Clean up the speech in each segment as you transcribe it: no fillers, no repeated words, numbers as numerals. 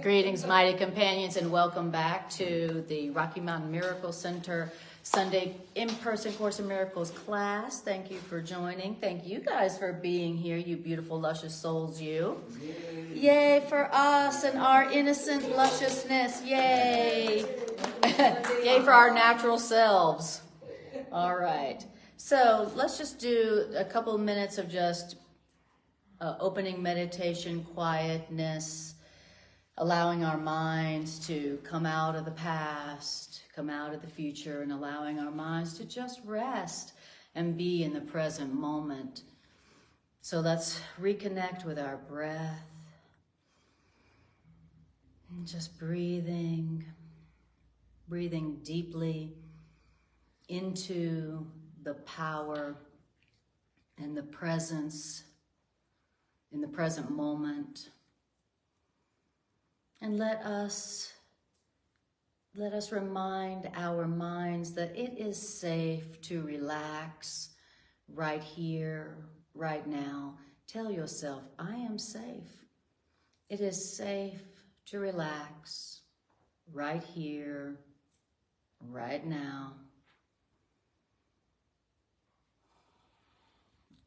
Greetings, mighty companions, and welcome back to the Rocky Mountain Miracle Center Sunday in-person Course in Miracles class. Thank you for joining. Thank you guys for being here, you beautiful, luscious souls, you. Yay for us and our innocent lusciousness. Yay. Yay for our natural selves. All right. So let's just do a couple of minutes of just opening meditation, quietness, allowing our minds to come out of the past, come out of the future, and allowing our minds to just rest and be in the present moment. So let's reconnect with our breath. And just breathing deeply into the power and the presence in the present moment. And let us remind our minds that it is safe to relax right here, right now. Tell yourself, I am safe. It is safe to relax right here, right now.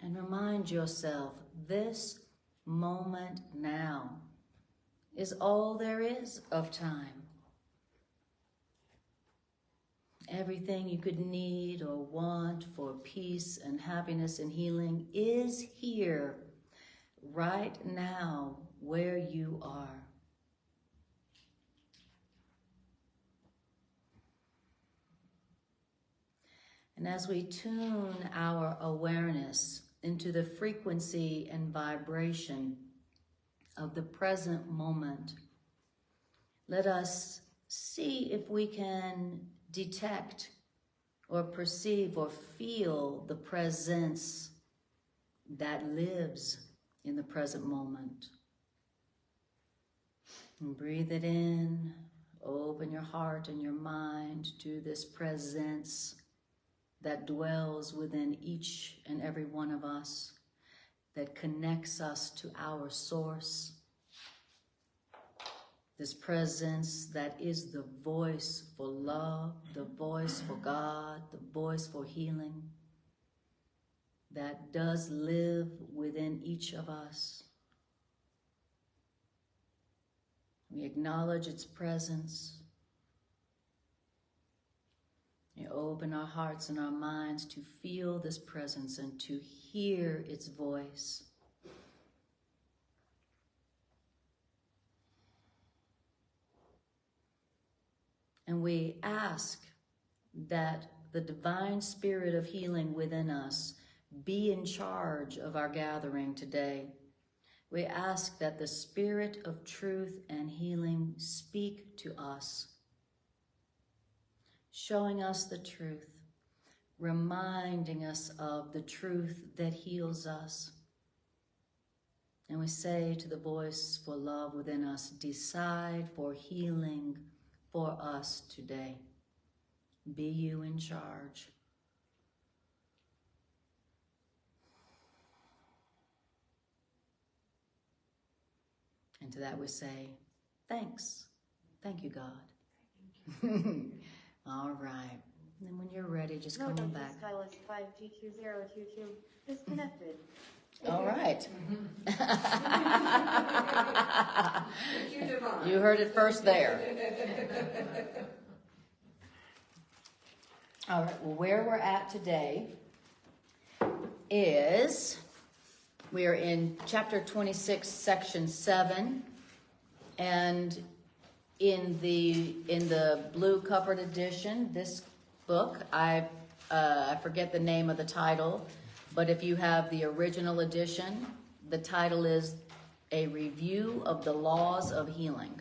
And remind yourself, this moment now is all there is of time. Everything you could need or want for peace and happiness and healing is here, right now, where you are. And as we tune our awareness into the frequency and vibration of the present moment, let us see if we can detect or perceive or feel the presence that lives in the present moment. And breathe it in, open your heart and your mind to this presence that dwells within each and every one of us, that connects us to our source. This presence that is the voice for love, the voice for God, the voice for healing, that does live within each of us. We acknowledge its presence. We open our hearts and our minds to feel this presence and to hear its voice. And we ask that the divine spirit of healing within us be in charge of our gathering today. We ask that the spirit of truth and healing speak to us, showing us the truth, reminding us of the truth that heals us. And we say to the voice for love within us, decide for healing for us today. Be you in charge. And to that we say, thanks. Thank you, God. All right. And then when you're ready, just come on back. Silence 5G2022 disconnected. All right. You heard it first there. All right. Well, where we're at today is we are in chapter 26, section 7, and in the blue covered edition, this book, I forget the name of the title, but if you have the original edition, the title is A Review of the Laws of Healing.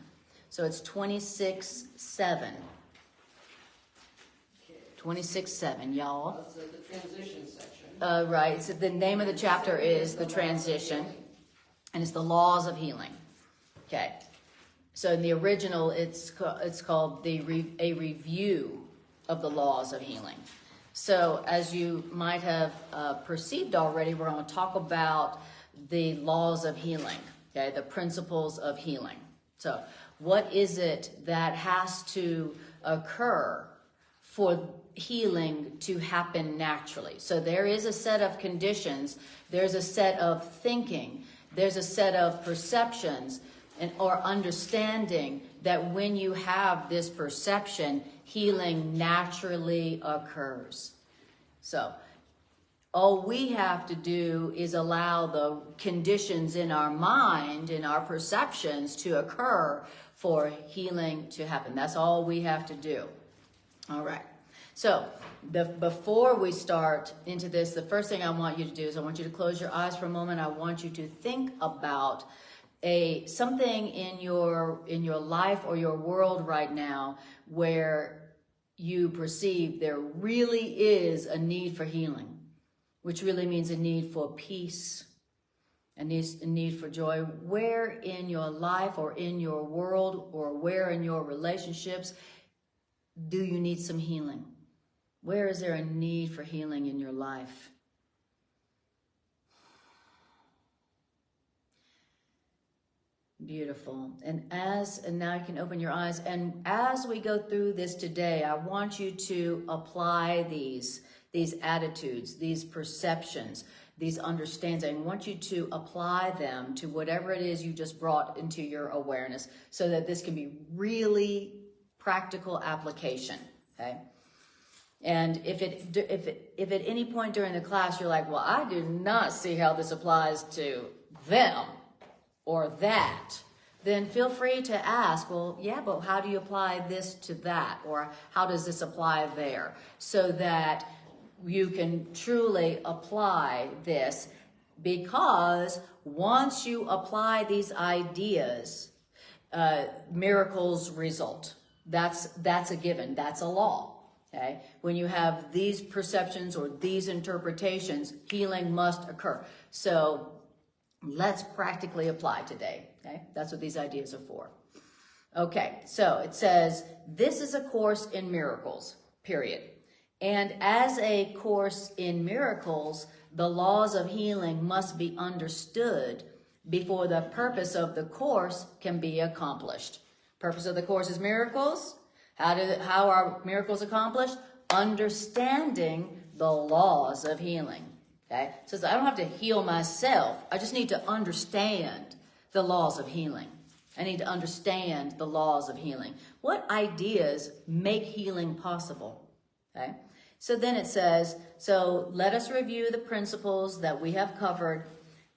So it's 26:7. 26:7, y'all. That's the transition section. Right. So the name of the chapter is The Transition, and it's the Laws of Healing. Okay. So in the original, it's called A Review of the Laws of Healing. So as you might have perceived already, we're going to talk about the laws of healing, okay, the principles of healing. So what is it that has to occur for healing to happen naturally? So there is a set of conditions, there's a set of thinking, there's a set of perceptions or understanding that when you have this perception, healing naturally occurs. So all we have to do is allow the conditions in our mind, in our perceptions to occur for healing to happen. That's all we have to do. All right. So before we start into this, the first thing I want you to do is I want you to close your eyes for a moment. I want you to think about something in your life or your world right now where you perceive there really is a need for healing, which really means a need for peace, a need for joy. Where in your life or in your world or where in your relationships do you need some healing? Where is there a need for healing in your life? Beautiful. And now you can open your eyes. And as we go through this today, I want you to apply these attitudes, these perceptions, these understandings. I want you to apply them to whatever it is you just brought into your awareness so that this can be really practical application, okay? And if at any point during the class you're like, well, I do not see how this applies to them or that, then feel free to ask, well, yeah, but how do you apply this to that? Or how does this apply there? So that you can truly apply this, because once you apply these ideas, miracles result. That's a given. That's a law. Okay? When you have these perceptions or these interpretations, healing must occur. So let's practically apply today. Okay? That's what these ideas are for. Okay, so it says, this is a course in miracles, period. And as a course in miracles, the laws of healing must be understood before the purpose of the course can be accomplished. Purpose of the course is miracles. How are miracles accomplished? Understanding the laws of healing. Okay? It says I don't have to heal myself. I just need to understand the laws of healing. I need to understand the laws of healing. What ideas make healing possible? Okay? So then it says, so let us review the principles that we have covered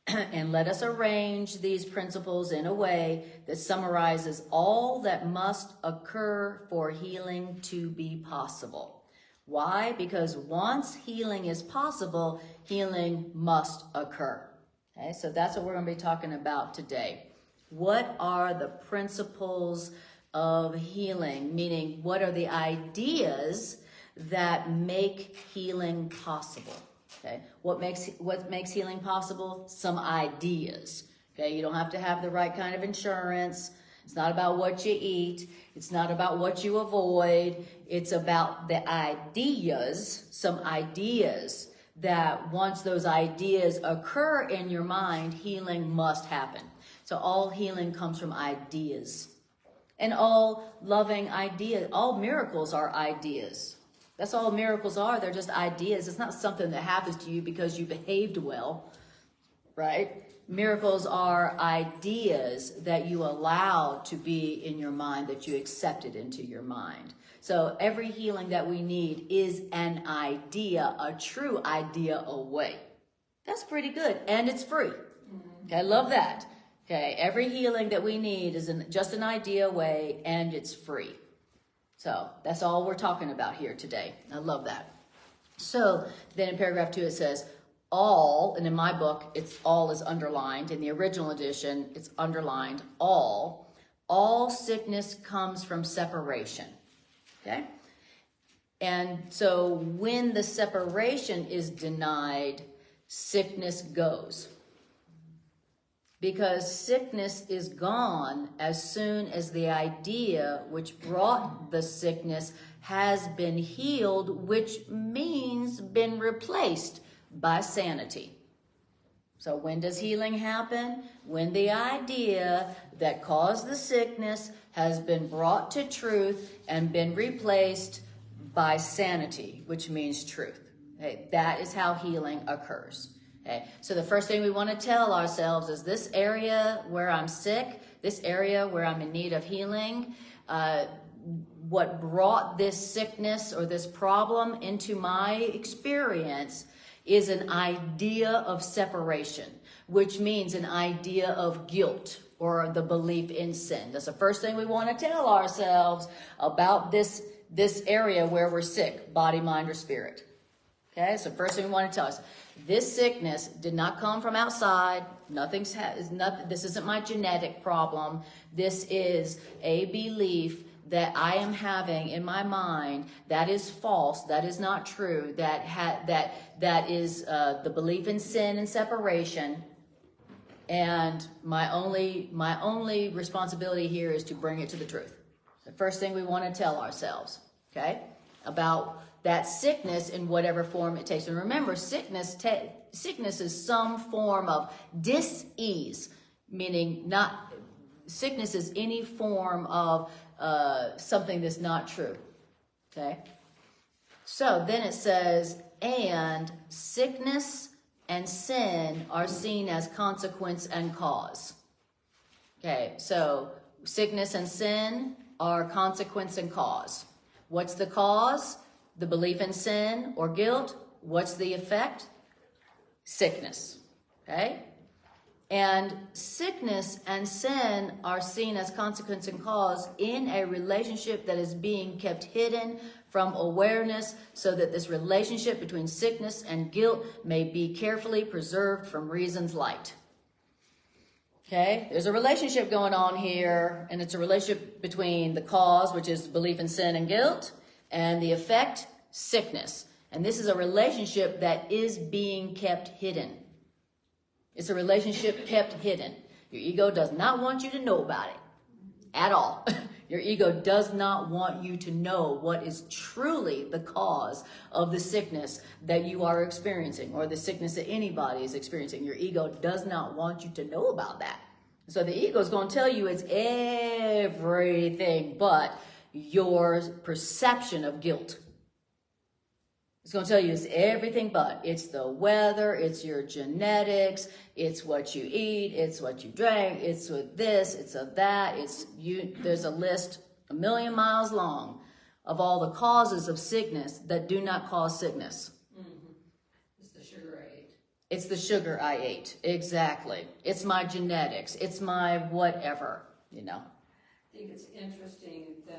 and let us arrange these principles in a way that summarizes all that must occur for healing to be possible. Why? Because once healing is possible, healing must occur. Okay, so that's what we're going to be talking about today. What are the principles of healing? Meaning, what are the ideas that make healing possible? Okay, what makes healing possible? Some ideas. Okay, you don't have to have the right kind of insurance. It's not about what you eat. It's not about what you avoid. It's about the ideas, some ideas that once those ideas occur in your mind, healing must happen. So all healing comes from ideas. And all loving ideas, all miracles are ideas. That's all miracles are. They're just ideas. It's not something that happens to you because you behaved well, right? Miracles are ideas that you allow to be in your mind, that you accepted into your mind. So every healing that we need is an idea, a true idea away. That's pretty good. And it's free. Okay, I love that. Okay, every healing that we need is just an idea away, and it's free. So that's all we're talking about here today. I love that. So then in paragraph 2 it says, all, and in my book, it's all is underlined. In the original edition, it's underlined, all sickness comes from separation. Okay? And so when the separation is denied, sickness goes. Because sickness is gone as soon as the idea which brought the sickness has been healed, which means been replaced by sanity. So when does healing happen? When the idea that caused the sickness has been brought to truth and been replaced by sanity, which means truth. Okay? That is how healing occurs. Okay? So the first thing we want to tell ourselves is this area where I'm sick, this area where I'm in need of healing, what brought this sickness or this problem into my experience is an idea of separation, which means an idea of guilt or the belief in sin. That's the first thing we want to tell ourselves about this area where we're sick, body, mind, or spirit. Okay, so first thing we want to tell us, this sickness did not come from outside. This isn't my genetic problem. This is a belief that I am having in my mind that is false, that is not true, that is the belief in sin and separation. And my only responsibility here is to bring it to the truth. The first thing we want to tell ourselves, okay, about that sickness in whatever form it takes. And remember, sickness is some form of dis-ease, meaning sickness is any form of something that's not true. Okay? So then it says, and sickness and sin are seen as consequence and cause. Okay, so sickness and sin are consequence and cause. What's the cause? The belief in sin or guilt. What's the effect? Sickness. Okay? And sickness and sin are seen as consequence and cause in a relationship that is being kept hidden from awareness, so that this relationship between sickness and guilt may be carefully preserved from reason's light. Okay, there's a relationship going on here, and it's a relationship between the cause, which is belief in sin and guilt, and the effect, sickness. And this is a relationship that is being kept hidden. It's a relationship kept hidden. Your ego does not want you to know about it at all. Your ego does not want you to know what is truly the cause of the sickness that you are experiencing, or the sickness that anybody is experiencing. Your ego does not want you to know about that. So the ego is going to tell you it's everything but your perception of guilt. It's going to tell you it's everything but. It's the weather, it's your genetics, it's what you eat, it's what you drink, it's with this, it's of that, it's you. There's a list 1,000,000 miles long of all the causes of sickness that do not cause sickness. Mm-hmm. It's the sugar I ate. It's the sugar I ate. Exactly. It's my genetics. It's my whatever, you know. I think it's interesting that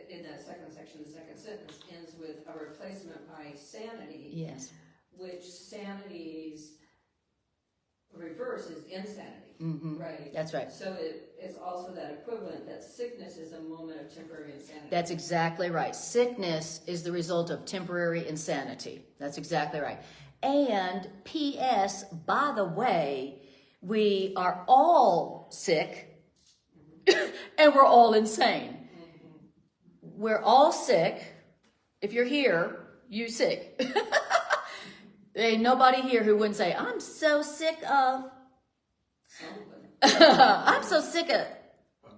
in that second section, the second sentence ends with a replacement by sanity. Yes. Which sanity's reverse is insanity. Mm-hmm. Right? That's right. So it's also that equivalent that sickness is a moment of temporary insanity. That's exactly right. Sickness is the result of temporary insanity. That's exactly right. And P.S., by the way, we are all sick and we're all insane. We're all sick. If you're here, you sick. There ain't nobody here who wouldn't say, I'm so sick of. I'm so sick of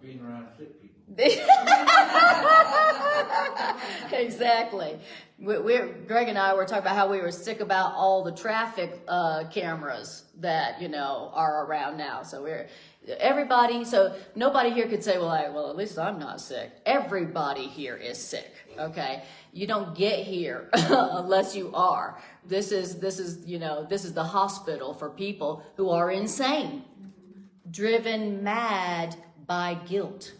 being around sick people. Exactly. Greg and I were talking about how we were sick about all the traffic cameras that, are around now. So so nobody here could say, well, at least I'm not sick. Everybody here is sick. Okay. You don't get here unless you are. This is the hospital for people who are insane, driven mad by guilt.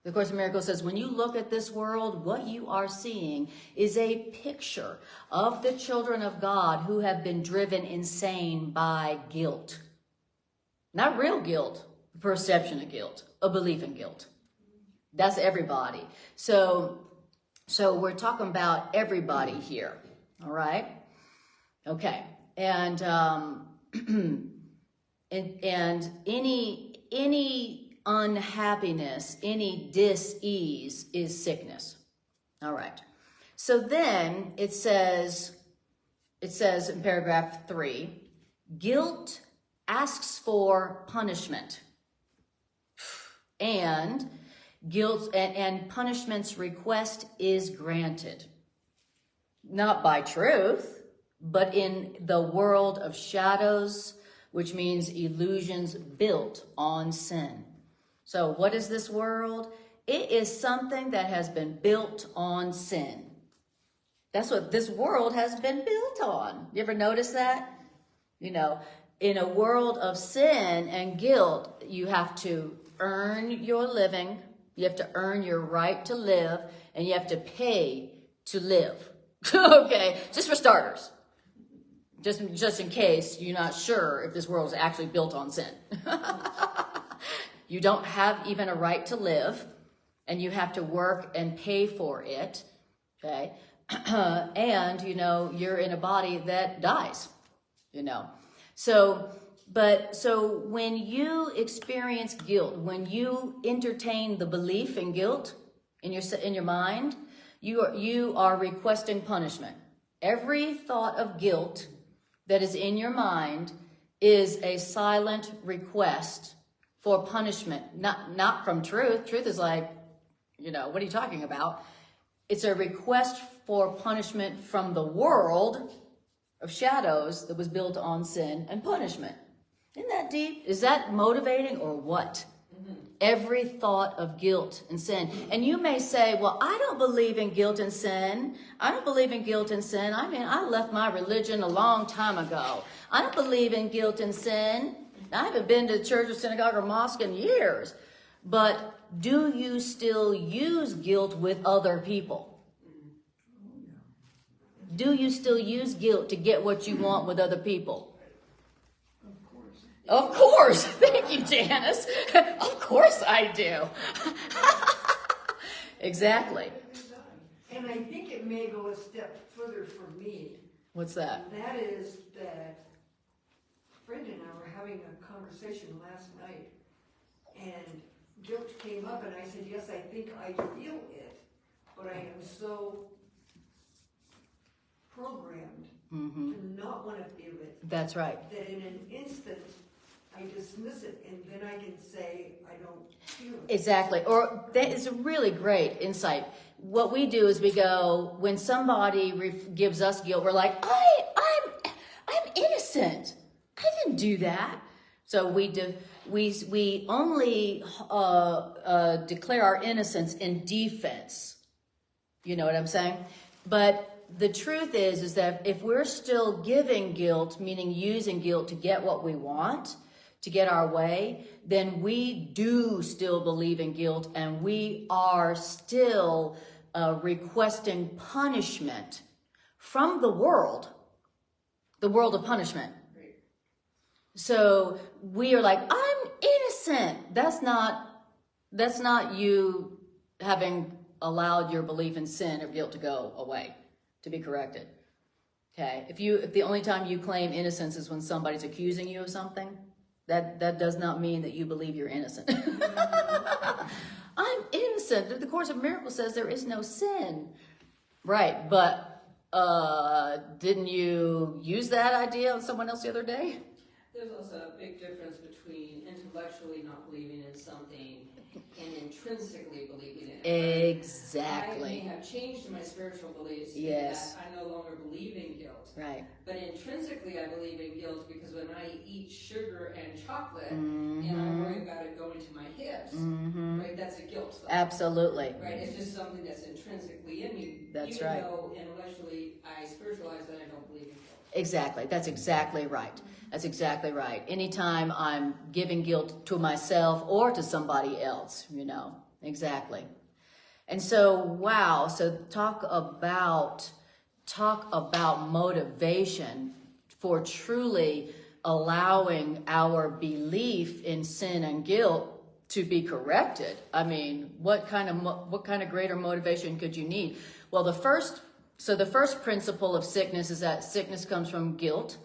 The Course in Miracles says, when you look at this world, what you are seeing is a picture of the children of God who have been driven insane by guilt. Not real guilt, perception of guilt, a belief in guilt. That's everybody. So we're talking about everybody here. All right? Okay. And and any unhappiness, any dis-ease is sickness. All right. So then it says, it says in paragraph 3, guilt asks for punishment. And guilt and punishment's request is granted. Not by truth, but in the world of shadows, which means illusions built on sin. So what is this world? It is something that has been built on sin. That's what this world has been built on. You ever notice that? You know, in a world of sin and guilt, you have to earn your living, you have to earn your right to live, and you have to pay to live. Okay, just for starters. Just in case you're not sure if this world is actually built on sin. You don't have even a right to live, and you have to work and pay for it, okay? And, you know, you're in a body that dies, you know. So when you experience guilt, when you entertain the belief in guilt in your mind, you are requesting punishment. Every thought of guilt that is in your mind is a silent request for punishment, not from truth. Truth is like, you know, what are you talking about? It's a request for punishment from the world of shadows that was built on sin and punishment. Isn't that deep? Is that motivating or what? Mm-hmm. Every thought of guilt and sin. And you may say, well, I don't believe in guilt and sin. I don't believe in guilt and sin. I mean, I left my religion a long time ago. I don't believe in guilt and sin. I haven't been to church or synagogue or mosque in years. But do you still use guilt with other people? Do you still use guilt to get what you want with other people? Of course. Thank you, Janice. Of course I do. Exactly. And I think it may go a step further for me. What's that? And that is that Brenda and I were having a conversation last night, and guilt came up, and I said, yes, I think I feel it, but I am so programmed to not want to feel it. That's right. That in an instant, I dismiss it, and then I can say, I don't feel it. Exactly. Or that is a really great insight. What we do is we go, when somebody gives us guilt, we're like, I'm innocent. I didn't do that. So we only declare our innocence in defense. You know what I'm saying? But the truth is that if we're still giving guilt, meaning using guilt to get what we want, to get our way, then we do still believe in guilt, and we are still requesting punishment from the world of punishment. So we are like, I'm innocent. That's not you having allowed your belief in sin or guilt to go away, to be corrected. Okay. If the only time you claim innocence is when somebody's accusing you of something, that does not mean that you believe you're innocent. I'm innocent. The Course of Miracles says there is no sin. Right. But didn't you use that idea on someone else the other day? There's also a big difference between intellectually not believing in something and intrinsically believing in it. Exactly. I may have changed my spiritual beliefs. Yes. That I no longer believe in guilt. Right. But intrinsically I believe in guilt because when I eat sugar and chocolate and I worry about it going to my hips, right, that's a guilt thought. Absolutely. Right, it's just something that's intrinsically in me. That's even right. Though intellectually I spiritualize that I don't believe in guilt. Exactly. That's exactly right. That's exactly right. Anytime I'm giving guilt to myself or to somebody else, you know, exactly. And so, wow. So talk about motivation for truly allowing our belief in sin and guilt to be corrected. I mean, what kind of greater motivation could you need? Well, the first principle of sickness is that sickness comes from guilt.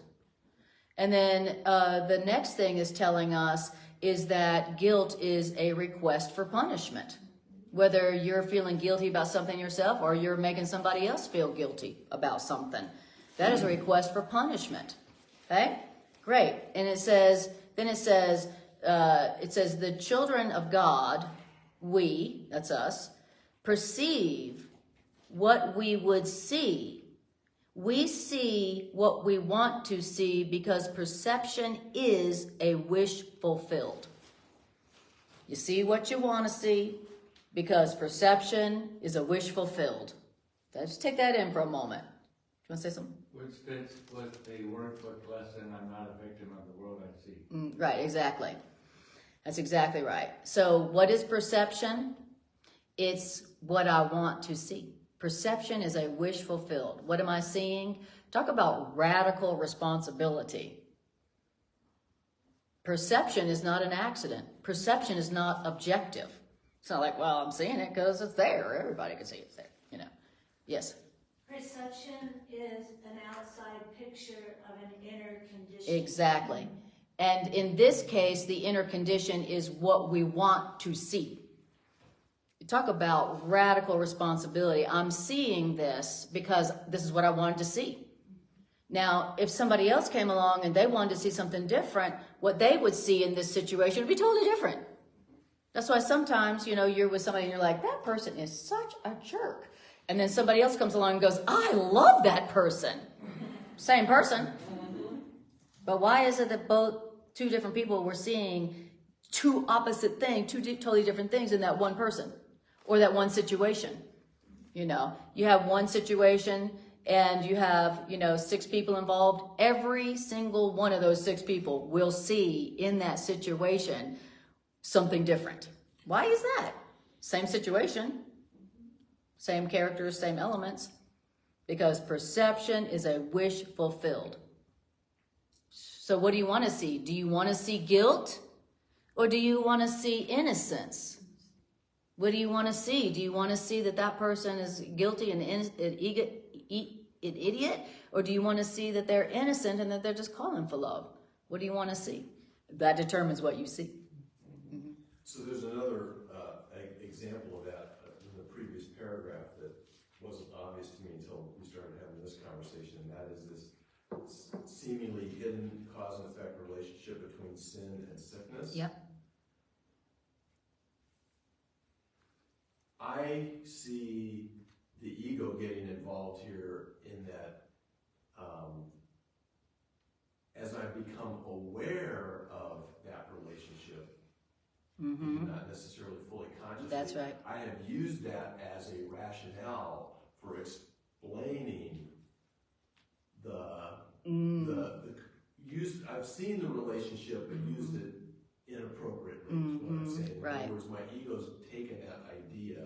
And then the next thing is telling us is that guilt is a request for punishment. Whether you're feeling guilty about something yourself or you're making somebody else feel guilty about something. That is a request for punishment. Okay? Great. And it says, the children of God, we, that's us, perceive what we would see. We see what we want to see because perception is a wish fulfilled. You see what you want to see because perception is a wish fulfilled. Let's take that in for a moment. You want to say something? Which fits with the workbook lesson, I'm not a victim of the world I see. Right, exactly. That's exactly right. So what is perception? It's what I want to see. Perception is a wish fulfilled. What am I seeing? Talk about radical responsibility. Perception is not an accident. Perception is not objective. It's not like, well, I'm seeing it because it's there. Everybody can see it's there, you know. Yes? Perception is an outside picture of an inner condition. Exactly. And in this case, the inner condition is what we want to see. You talk about radical responsibility. I'm seeing this because this is what I wanted to see. Now, if somebody else came along and they wanted to see something different, what they would see in this situation would be totally different. That's why sometimes, you know, you're with somebody and you're like, that person is such a jerk. And then somebody else comes along and goes, I love that person. Same person. But why is it that two different people were seeing two opposite things, totally different things in that one person or that one situation? You know, you have one situation and you have, you know, 6 people involved. Every single one of those 6 people will see in that situation something different. Why is that? Same situation, same characters, same elements, because perception is a wish fulfilled. So what do you want to see? Do you want to see guilt or do you want to see innocence? What do you want to see? Do you want to see that that person is guilty and an idiot? Or do you want to see that they're innocent and that they're just calling for love? What do you want to see? That determines what you see. Mm-hmm. So there's another example of that in the previous paragraph that wasn't obvious to me until we started having this conversation, and that is this seemingly hidden cause and effect relationship between sin and sickness. Yep. I see the ego getting involved here in that as I become aware of that relationship, not necessarily fully conscious. That's right. I have used that as a rationale for explaining I've seen the relationship but used it inappropriately, is what I'm saying. Right. In other words, my ego's taken that idea,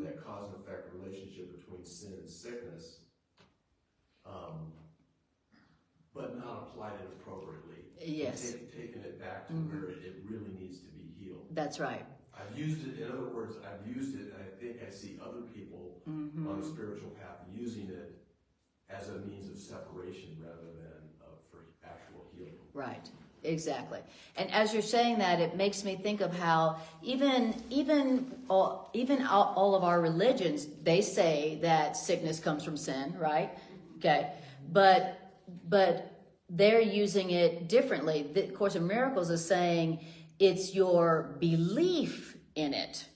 that cause and effect relationship between sin and sickness, but not applied it appropriately. Yes. Taken it back to where it really needs to be healed. That's right. I've used it, in other words, I've used it, and I think I see other people on the spiritual path using it as a means of separation rather than for actual healing. Right. Exactly. And as you're saying that, it makes me think of how even all of our religions, they say that sickness comes from sin, right? Okay. But they're using it differently. The Course in Miracles is saying it's your belief in it.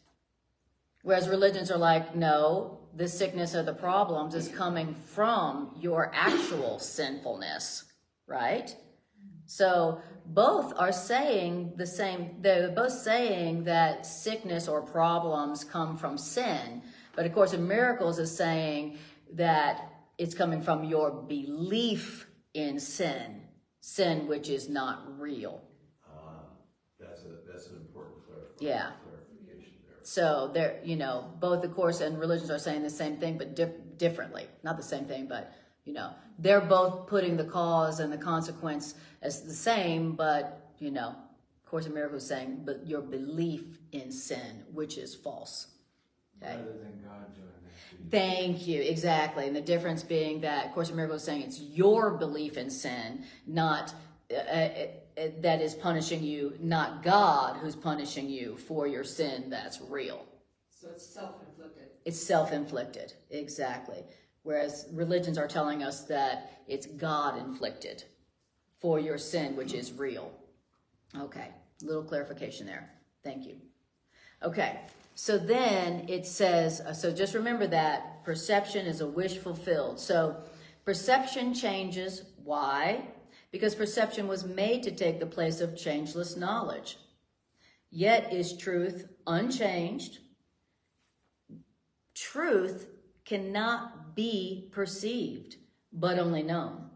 Whereas religions are like, no, the sickness or the problems is coming from your actual sinfulness, right? So both are saying the same. They're both saying that sickness or problems come from sin. But of course, in Miracles is saying that it's coming from your belief in sin which is not real. That's an important clarification there. So they're, you know, both the Course and religions are saying the same thing, but differently. Not the same thing, but, you know, they're both putting the cause and the consequence as the same, but, you know, Course in Miracles is saying, but your belief in sin, which is false. Okay? Rather than God doing that. Thank you, exactly. And the difference being that Course in Miracles is saying it's your belief in sin, not that is punishing you, not God who's punishing you for your sin that's real. So it's self-inflicted. It's self-inflicted, exactly. Whereas religions are telling us that it's God inflicted for your sin, which is real. Okay, little clarification there. Thank you. Okay, so then it says, so just remember that perception is a wish fulfilled. So perception changes. Why? Because perception was made to take the place of changeless knowledge. Yet is truth unchanged. Truth cannot be perceived, but only known.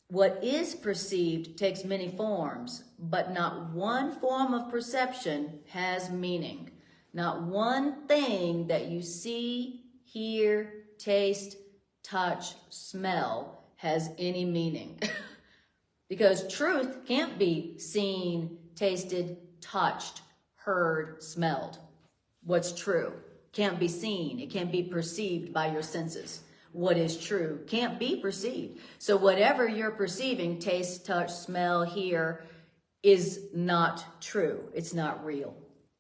What is perceived takes many forms, but not one form of perception has meaning. Not one thing that you see, hear, taste, touch, smell has any meaning. Because truth can't be seen, tasted, touched, heard, smelled. What's true can't be seen. It can't be perceived by your senses. What is true can't be perceived. So whatever you're perceiving, taste, touch, smell, hear, is not true. It's not real.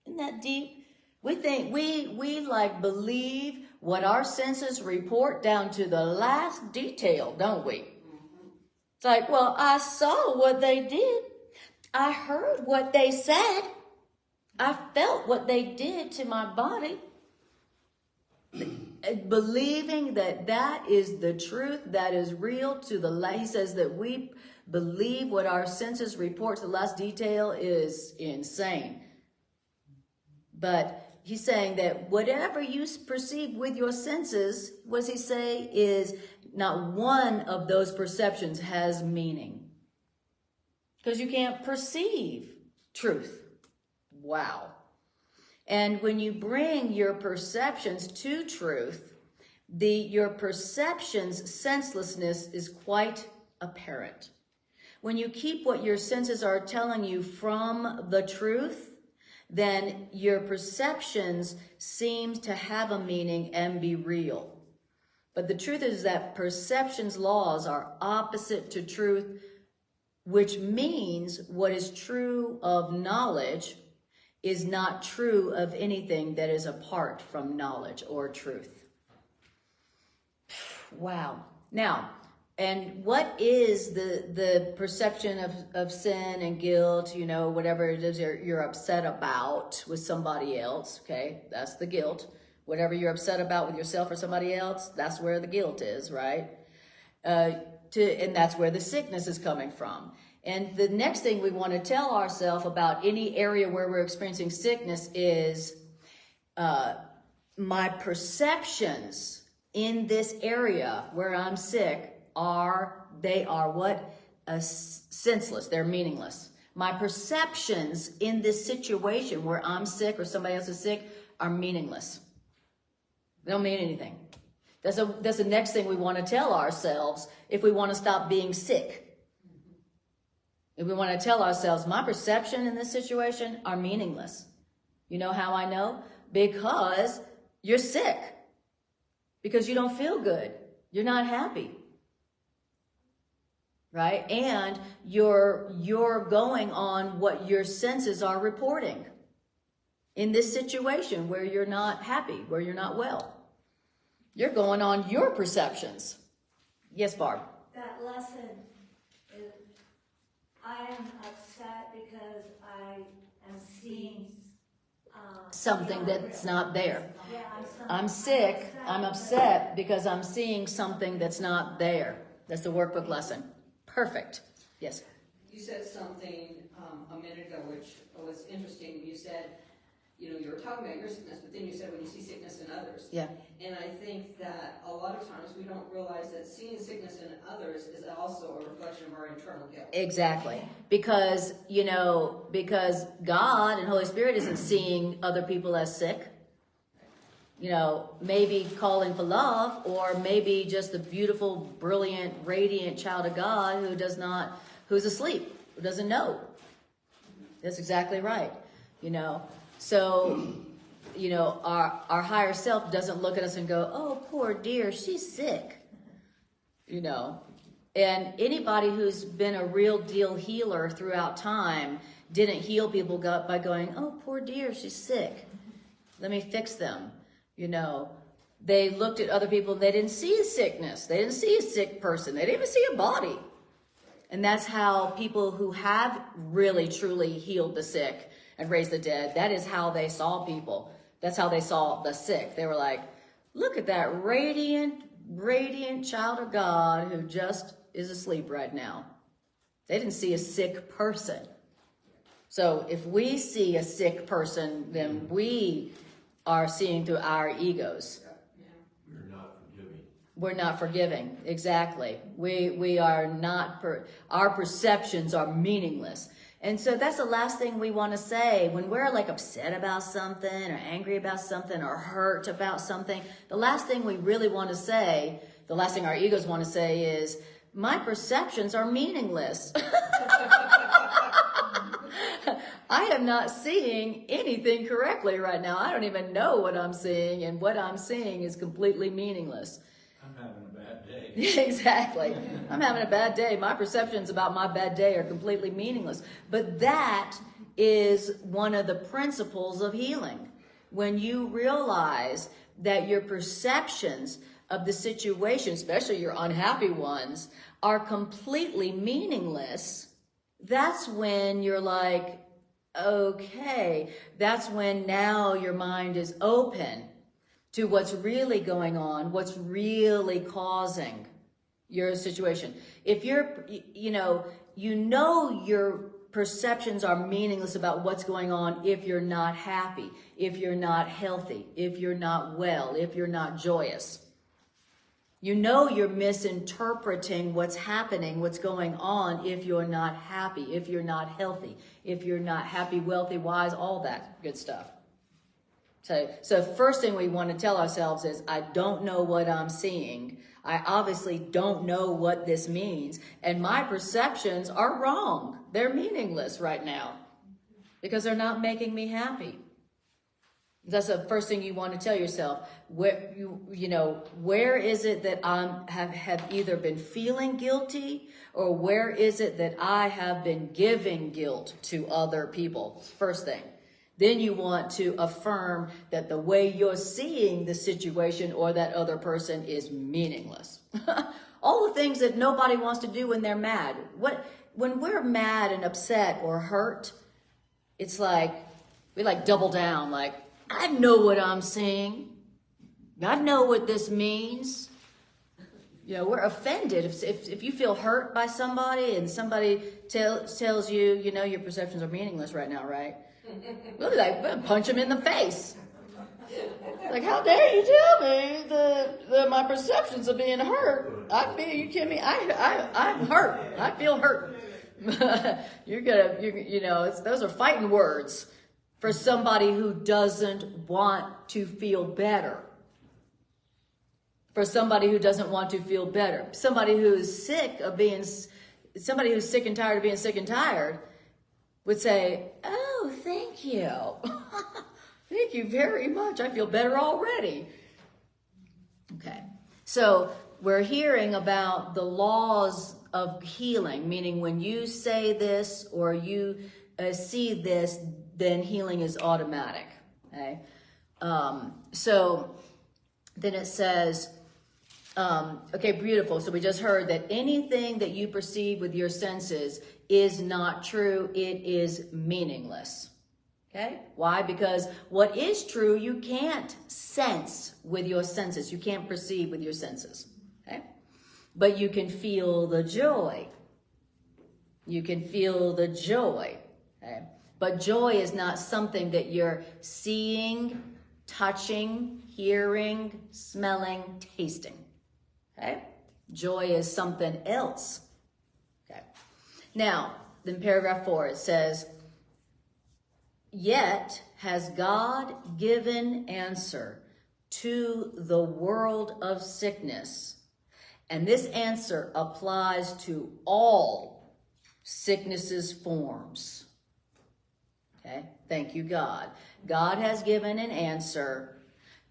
Isn't that deep? We think we like believe what our senses report down to the last detail, don't we? It's like, well, I saw what they did. I heard what they said. I felt what they did to my body. Believing that that is the truth, that is real to the last. He says that we believe what our senses report to the last detail is insane. But he's saying that whatever you perceive with your senses, what does he say, is not one of those perceptions has meaning. Because you can't perceive truth. Wow. And when you bring your perceptions to truth, your perception's senselessness is quite apparent. When you keep what your senses are telling you from the truth, then your perceptions seem to have a meaning and be real. But the truth is that perception's laws are opposite to truth, which means what is true of knowledge is not true of anything that is apart from knowledge or truth. Wow. Now, and what is the perception of sin and guilt, you know, whatever it is you're upset about with somebody else, okay? That's the guilt. Whatever you're upset about with yourself or somebody else, that's where the guilt is, right? And that's where the sickness is coming from. And the next thing we want to tell ourselves about any area where we're experiencing sickness is my perceptions in this area where I'm sick are what? Senseless. They're meaningless. My perceptions in this situation where I'm sick or somebody else is sick are meaningless. They don't mean anything. That's the next thing we want to tell ourselves if we want to stop being sick. If we want to tell ourselves, my perception in this situation are meaningless. You know how I know? Because you're sick. Because you don't feel good. You're not happy. Right? And you're going on what your senses are reporting in this situation where you're not happy, where you're not well. You're going on your perceptions. Yes, Barb? That lesson is, I am upset because I am seeing something that's not there. Yeah, I'm sick. I'm upset because I'm seeing something that's not there. That's the workbook lesson. Perfect. Yes. You said something a minute ago which was interesting. You said, you know, you were talking about your sickness, but then you said when you see sickness in others. Yeah. And I think that a lot of times we don't realize that seeing sickness in others is also a reflection of our internal guilt. Exactly. Because God and Holy Spirit isn't seeing other people as sick. You know, maybe calling for love, or maybe just the beautiful, brilliant, radiant child of God who's asleep, who doesn't know. That's exactly right. You know, so, you know, our higher self doesn't look at us and go, oh, poor dear, she's sick. You know, and anybody who's been a real deal healer throughout time didn't heal people by going, oh, poor dear, she's sick. Let me fix them. You know, They looked at other people, they didn't see a sickness. They didn't see a sick person. They didn't even see a body. And that's how people who have really, truly healed the sick and raised the dead, that is how they saw people. That's how they saw the sick. They were like, look at that radiant child of God who just is asleep right now. They didn't see a sick person. So if we see a sick person, then we are seeing through our egos. We're not forgiving. Exactly. We are not, our perceptions are meaningless. And so that's the last thing we want to say. When we're like upset about something or angry about something or hurt about something, the last thing we really want to say, the last thing our egos want to say is, my perceptions are meaningless. I am not seeing anything correctly right now. I don't even know what I'm seeing, and what I'm seeing is completely meaningless. I'm having a bad day. Exactly. I'm having a bad day. My perceptions about my bad day are completely meaningless. But that is one of the principles of healing. When you realize that your perceptions of the situation, especially your unhappy ones, are completely meaningless, that's when you're like, okay, that's when now your mind is open to what's really going on, what's really causing your situation. If you're, you know your perceptions are meaningless about what's going on if you're not happy, if you're not healthy, if you're not well, if you're not joyous. You know you're misinterpreting what's happening, what's going on if you're not happy, if you're not healthy, if you're not happy, wealthy, wise, all that good stuff. So first thing we want to tell ourselves is, I don't know what I'm seeing. I obviously don't know what this means. And my perceptions are wrong. They're meaningless right now because they're not making me happy. That's the first thing you want to tell yourself. Where where is it that I have either been feeling guilty, or where is it that I have been giving guilt to other people? First thing. Then you want to affirm that the way you're seeing the situation or that other person is meaningless. All the things that nobody wants to do when they're mad. When we're mad and upset or hurt, it's like we double down, like, I know what I'm seeing. I know what this means. We're offended. If you feel hurt by somebody and somebody tells you, your perceptions are meaningless right now, right? We'll be like, punch him in the face. Like, how dare you tell me that my perceptions of being hurt? Are you kidding me? I'm hurt. I feel hurt. Those are fighting words for somebody who doesn't want to feel better. For somebody who doesn't want to feel better. Somebody who's sick and tired of being sick and tired would say, oh, thank you. Thank you very much. I feel better already. Okay. So we're hearing about the laws of healing, meaning when you say this or you see this, then healing is automatic. Okay. So then it says, okay, beautiful. So we just heard that anything that you perceive with your senses is not true. It is meaningless. Okay? Why? Because what is true, you can't sense with your senses. You can't perceive with your senses. Okay? But you can feel the joy. You can feel the joy. Okay? But joy is not something that you're seeing, touching, hearing, smelling, tasting. Okay? Joy is something else. Okay. Now, in paragraph 4, it says, yet has God given answer to the world of sickness. And this answer applies to all sicknesses forms. Okay. Thank you, God. God has given an answer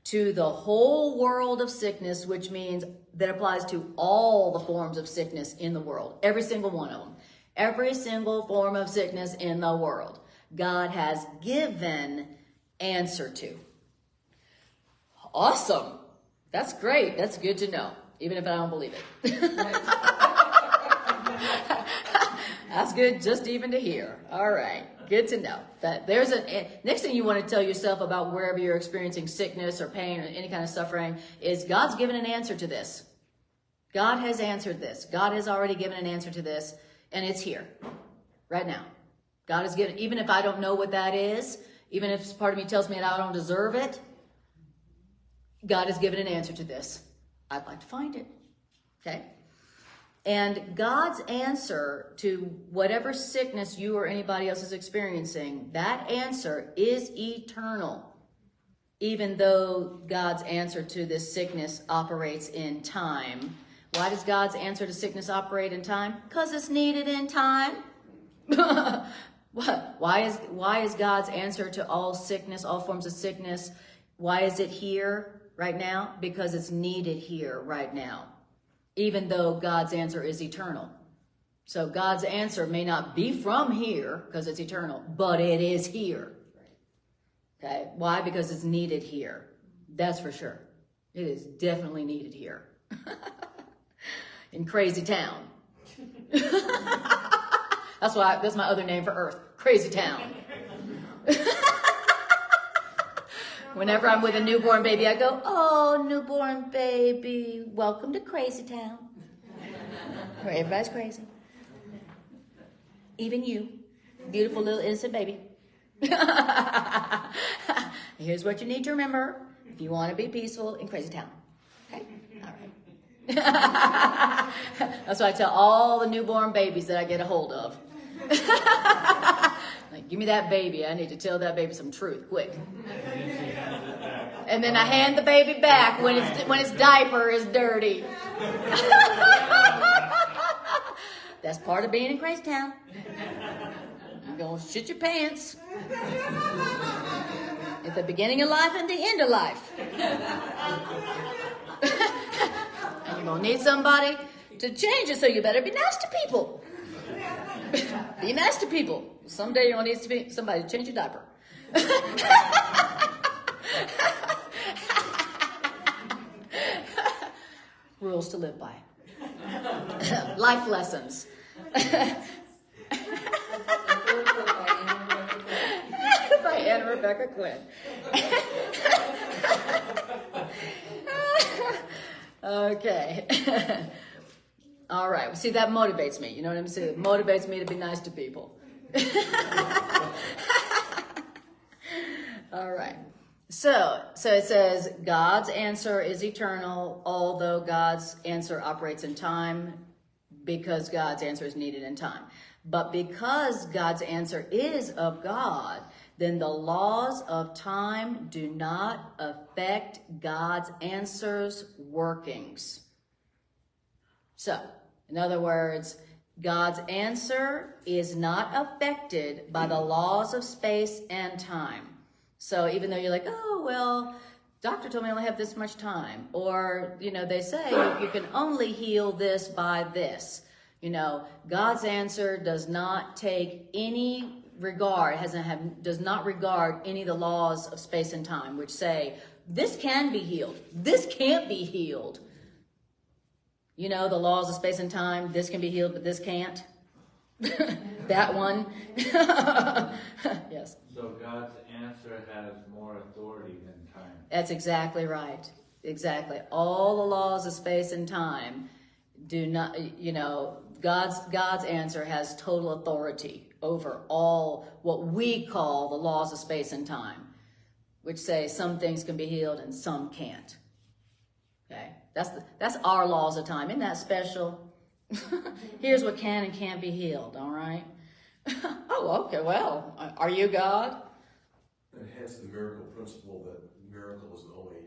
to the whole world of sickness, which means that applies to all the forms of sickness in the world. Every single one of them. Every single form of sickness in the world. God has given answer to. Awesome. That's great. That's good to know, even if I don't believe it. That's good just even to hear. All right. Good to know that there's next thing you want to tell yourself about wherever you're experiencing sickness or pain or any kind of suffering is God's given an answer to this. God has answered this. God has already given an answer to this, and it's here right now. God has given, even if I don't know what that is, even if part of me tells me that I don't deserve it, God has given an answer to this. I'd like to find it. Okay? And God's answer to whatever sickness you or anybody else is experiencing, that answer is eternal. Even though God's answer to this sickness operates in time. Why does God's answer to sickness operate in time? Because it's needed in time. Why is God's answer to all sickness, all forms of sickness, why is it here right now? Because it's needed here right now. Even though God's answer is eternal. So God's answer may not be from here because it's eternal, but it is here. Okay? Why? Because it's needed here. That's for sure. It is definitely needed here. In Crazy Town. That's my other name for Earth. Crazy Town. Whenever I'm with a newborn baby, I go, oh, newborn baby, welcome to Crazy Town. Where everybody's crazy. Even you, beautiful little innocent baby. Here's what you need to remember if you want to be peaceful in Crazy Town. Okay? All right. That's what I tell all the newborn babies that I get a hold of. Like, give me that baby. I need to tell that baby some truth, quick. And then I hand the baby back when its diaper is dirty. That's part of being in Crazy Town. You're gonna shit your pants at the beginning of life and the end of life. And you're gonna need somebody to change it, so you better be nice to people. Be nice to people. Someday you're gonna need somebody to change your diaper. Rules to live by. Life lessons. By Anna Rebecca Quinn. Okay. All right. Well, see, that motivates me. You know what I'm saying? It motivates me to be nice to people. All right. So it says God's answer is eternal, although God's answer operates in time, because God's answer is needed in time. But because God's answer is of God, then the laws of time do not affect God's answer's workings. So, in other words, God's answer is not affected by the laws of space and time. So even though you're like, oh, well, doctor told me I only have this much time. Or, they say you can only heal this by this. God's answer does not take any regard, does not regard any of the laws of space and time, which say, this can be healed. This can't be healed. The laws of space and time, this can be healed, but this can't. That one. Yes. So God's answer has more authority than time. That's exactly right. Exactly. All the laws of space and time do not, God's answer has total authority over all what we call the laws of space and time, which say some things can be healed and some can't. Okay? That's our laws of time. Isn't that special? Here's what can and can't be healed, all right? Oh, okay, well, are you God? And hence the miracle principle that miracle is the only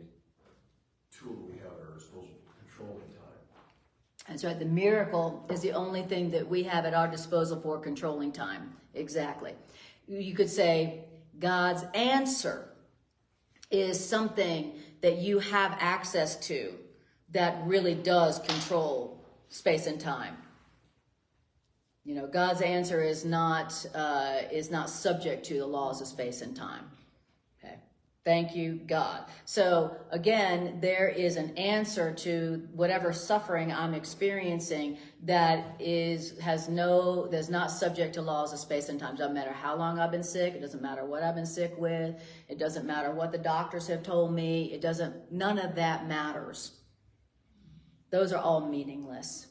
tool we have at our disposal for controlling time. That's right, the miracle is the only thing that we have at our disposal for controlling time. Exactly. You could say God's answer is something that you have access to that really does control space and time. God's answer is not subject to the laws of space and time. Okay, Thank you, God. So again, there is an answer to whatever suffering I'm experiencing that that's not subject to laws of space and time. It doesn't matter how long I've been sick. It doesn't matter what I've been sick with. It doesn't matter what the doctors have told me. None of that matters. Those are all meaningless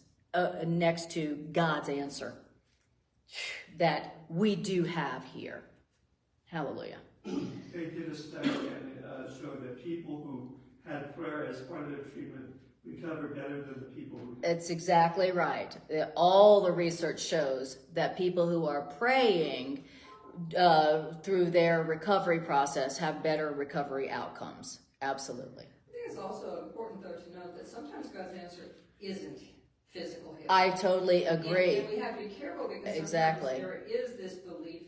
next to God's answer that we do have here. Hallelujah. They did a study and it showed that people who had prayer as part of their treatment recover better than the people who... It's exactly right. All the research shows that people who are praying through their recovery process have better recovery outcomes. Absolutely. I think it's also important, though, to note that sometimes God's answer isn't physical healing. I totally agree. And we have to be careful because Exactly. sometimes there is this belief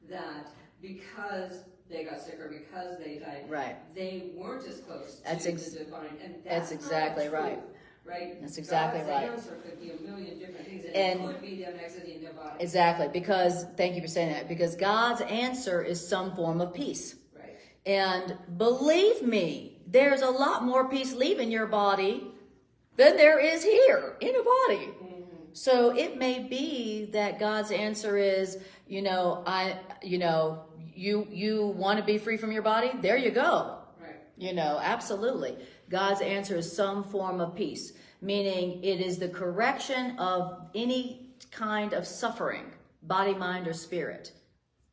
that because they got sick or because they died, Right. they weren't as close That's to the divine. And that's exactly not true, right. Right? That's exactly God's right. answer could be a million different things, and And- it could be them exiting their body. Exactly. Because, thank you for saying that, because God's answer is some form of peace. Right. And believe me, there's a lot more peace leaving your body than there is here in a body. So it may be that God's answer is, you want to be free from your body? There you go. Right. Absolutely. God's answer is some form of peace, meaning it is the correction of any kind of suffering, body, mind, or spirit.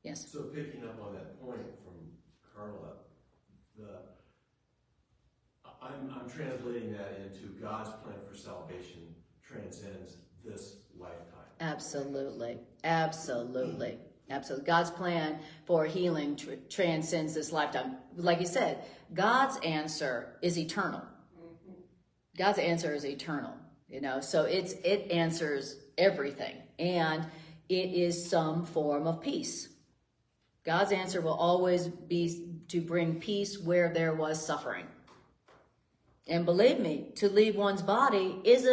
Yes. So picking up on that point from Carla, I'm translating that into God's plan for salvation transcends this lifetime. Absolutely. Absolutely. Absolutely. God's plan for healing transcends this lifetime. Like you said, God's answer is eternal. God's answer is eternal, so it answers everything, and it is some form of peace. God's answer will always be to bring peace where there was suffering. And believe me, to leave one's body is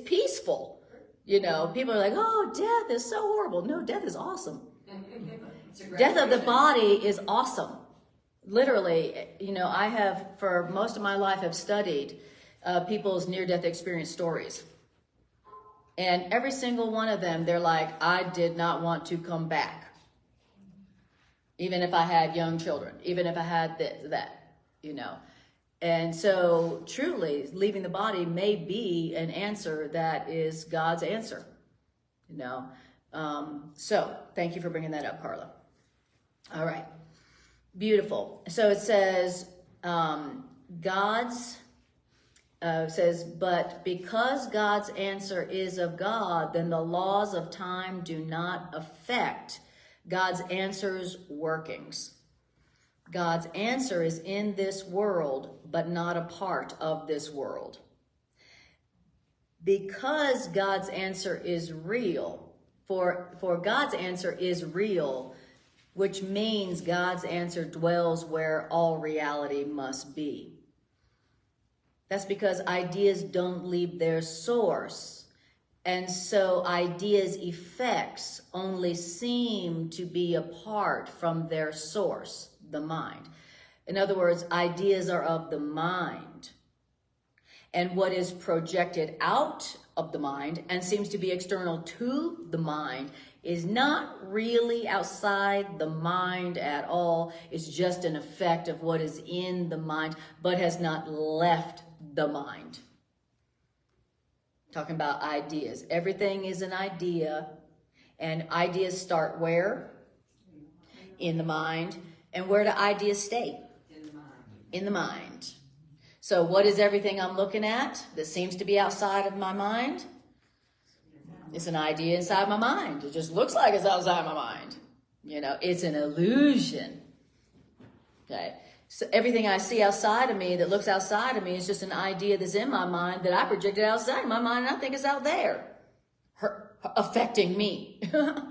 peaceful. People are like, "Oh, death is so horrible." No, death is awesome. Death of the body is awesome. Literally, I have, for most of my life, have studied people's near-death experience stories. And every single one of them, they're like, "I did not want to come back. Even if I had young children, even if I had this, that, And so truly, leaving the body may be an answer that is God's answer, So thank you for bringing that up, Carla. All right. Beautiful. So it says, but because God's answer is of God, then the laws of time do not affect God's answer's workings. God's answer is in this world, but not a part of this world. Because God's answer is real, for God's answer is real, which means God's answer dwells where all reality must be. That's because ideas don't leave their source. And so ideas' effects only seem to be apart from their source, the mind. In other words, ideas are of the mind. And what is projected out of the mind and seems to be external to the mind is not really outside the mind at all. It's just an effect of what is in the mind, but has not left the mind. Talking about ideas. Everything is an idea, and ideas start where? In the mind. And where do ideas stay? In the mind. In the mind. So what is everything I'm looking at that seems to be outside of my mind? It's an idea inside my mind. It just looks like it's outside my mind. It's an illusion. Okay. So everything I see outside of me that looks outside of me is just an idea that's in my mind that I projected outside of my mind, and I think it's out there affecting me. But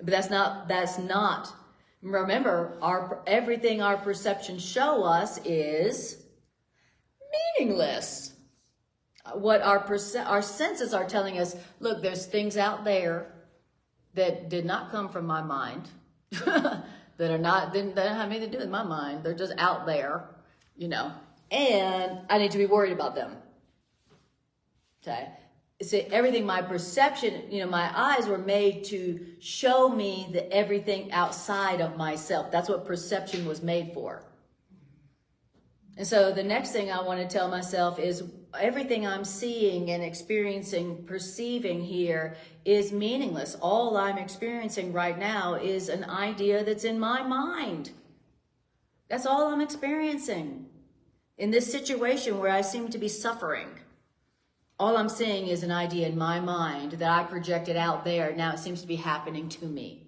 that's not. Remember, everything our perceptions show us is meaningless. What our senses are telling us, look, there's things out there that did not come from my mind. that are not, they don't have anything to do with my mind. They're just out there, you know, and I need to be worried about them. Okay. See, everything, my perception, you know, my eyes were made to show me the everything outside of myself. That's what perception was made for. And so the next thing I want to tell myself is everything I'm seeing and experiencing, perceiving here is meaningless. All I'm experiencing right now is an idea that's in my mind. That's all I'm experiencing in this situation where I seem to be suffering. All I'm seeing is an idea in my mind that I projected out there. Now it seems to be happening to me.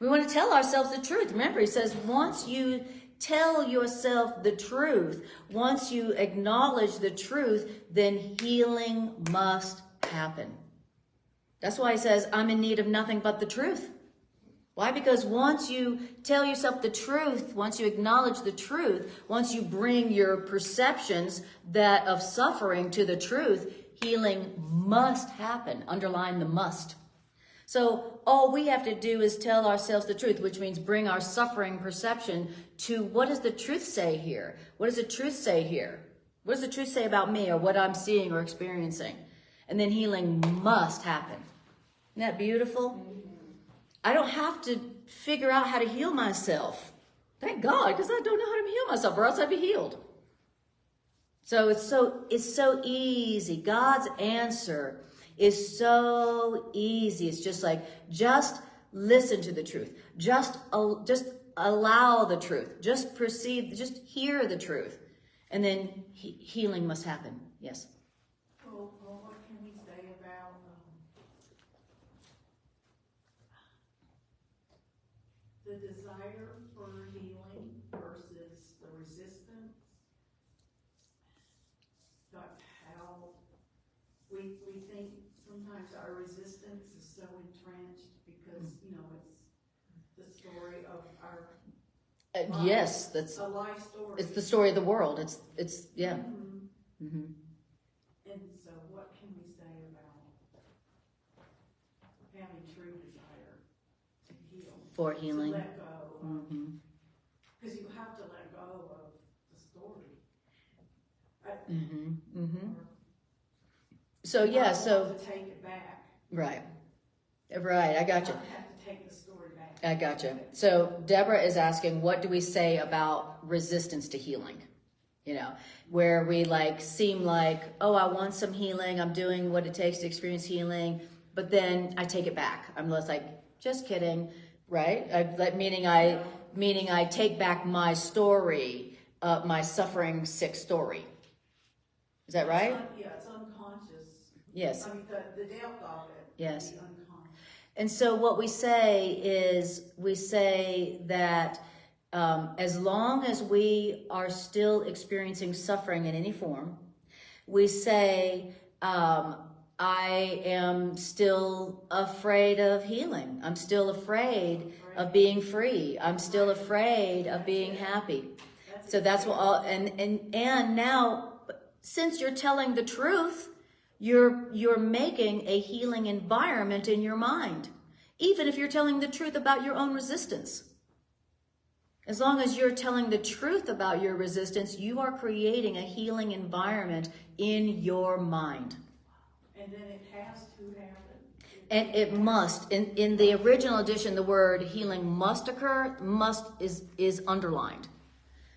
We want to tell ourselves the truth. Remember, he says, once you tell yourself the truth, once you acknowledge the truth, then healing must happen. That's why he says, I'm in need of nothing but the truth. Why? Because once you tell yourself the truth, once you acknowledge the truth, once you bring your perceptions that of suffering to the truth, healing must happen. Underline the must. So all we have to do is tell ourselves the truth, which means bring our suffering perception to what does the truth say here? What does the truth say here? What does the truth say about me or what I'm seeing or experiencing? And then healing must happen. Isn't that beautiful? I don't have to figure out how to heal myself. Thank God, because I don't know how to heal myself, or else I'd be healed. So it's so easy. God's answer is so easy. It's just like, just listen to the truth. Just allow the truth. Just perceive, just hear the truth. And then healing must happen. Yes? Well, what can we say about the desire for healing versus the resistance? Like how we think sometimes our resistance is so entrenched because, you know, it's the story of our life. Yes, that's a life story. it's the story of the world. It's yeah. Mm-hmm. Mm-hmm. And so what can we say about having true desire to heal? For healing. To let go. Mm-hmm. Because you have to let go of the story. Mm-hmm. Mm-hmm. So yeah, so to take it back. right. I got you. You have to take the story back. I got you. So Deborah is asking, what do we say about resistance to healing? You know, where we like seem like, oh, I want some healing. I'm doing what it takes to experience healing, but then I take it back. I'm just like, just kidding, right? Meaning I take back my story, my suffering, sick story. Is that right? It's unconscious. Yes. I mean, the depth of it. Yes. Is unconscious. And so what we say that as long as we are still experiencing suffering in any form, we say, I am still afraid of healing. I'm still afraid of being free. I'm still afraid of being happy. So that's what all, and now, since you're telling the truth, you're making a healing environment in your mind, even if you're telling the truth about your own resistance. As long as you're telling the truth about your resistance, you are creating a healing environment in your mind. And then it has to happen. And it must. In the original edition, the word healing must occur. Must is underlined.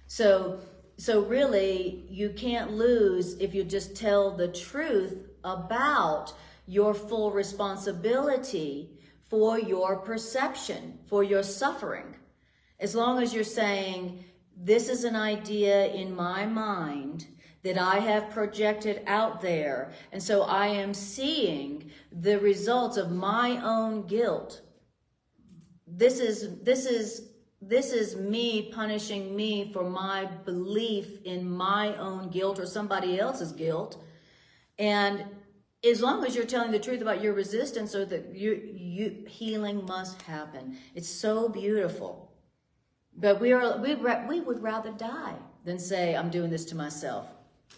So really, you can't lose if you just tell the truth about your full responsibility for your perception, for your suffering. As long as you're saying, this is an idea in my mind that I have projected out there, and so I am seeing the results of my own guilt. This is me punishing me for my belief in my own guilt or somebody else's guilt. And as long as you're telling the truth about your resistance, so that you healing must happen. It's so beautiful. But we would rather die than say, I'm doing this to myself.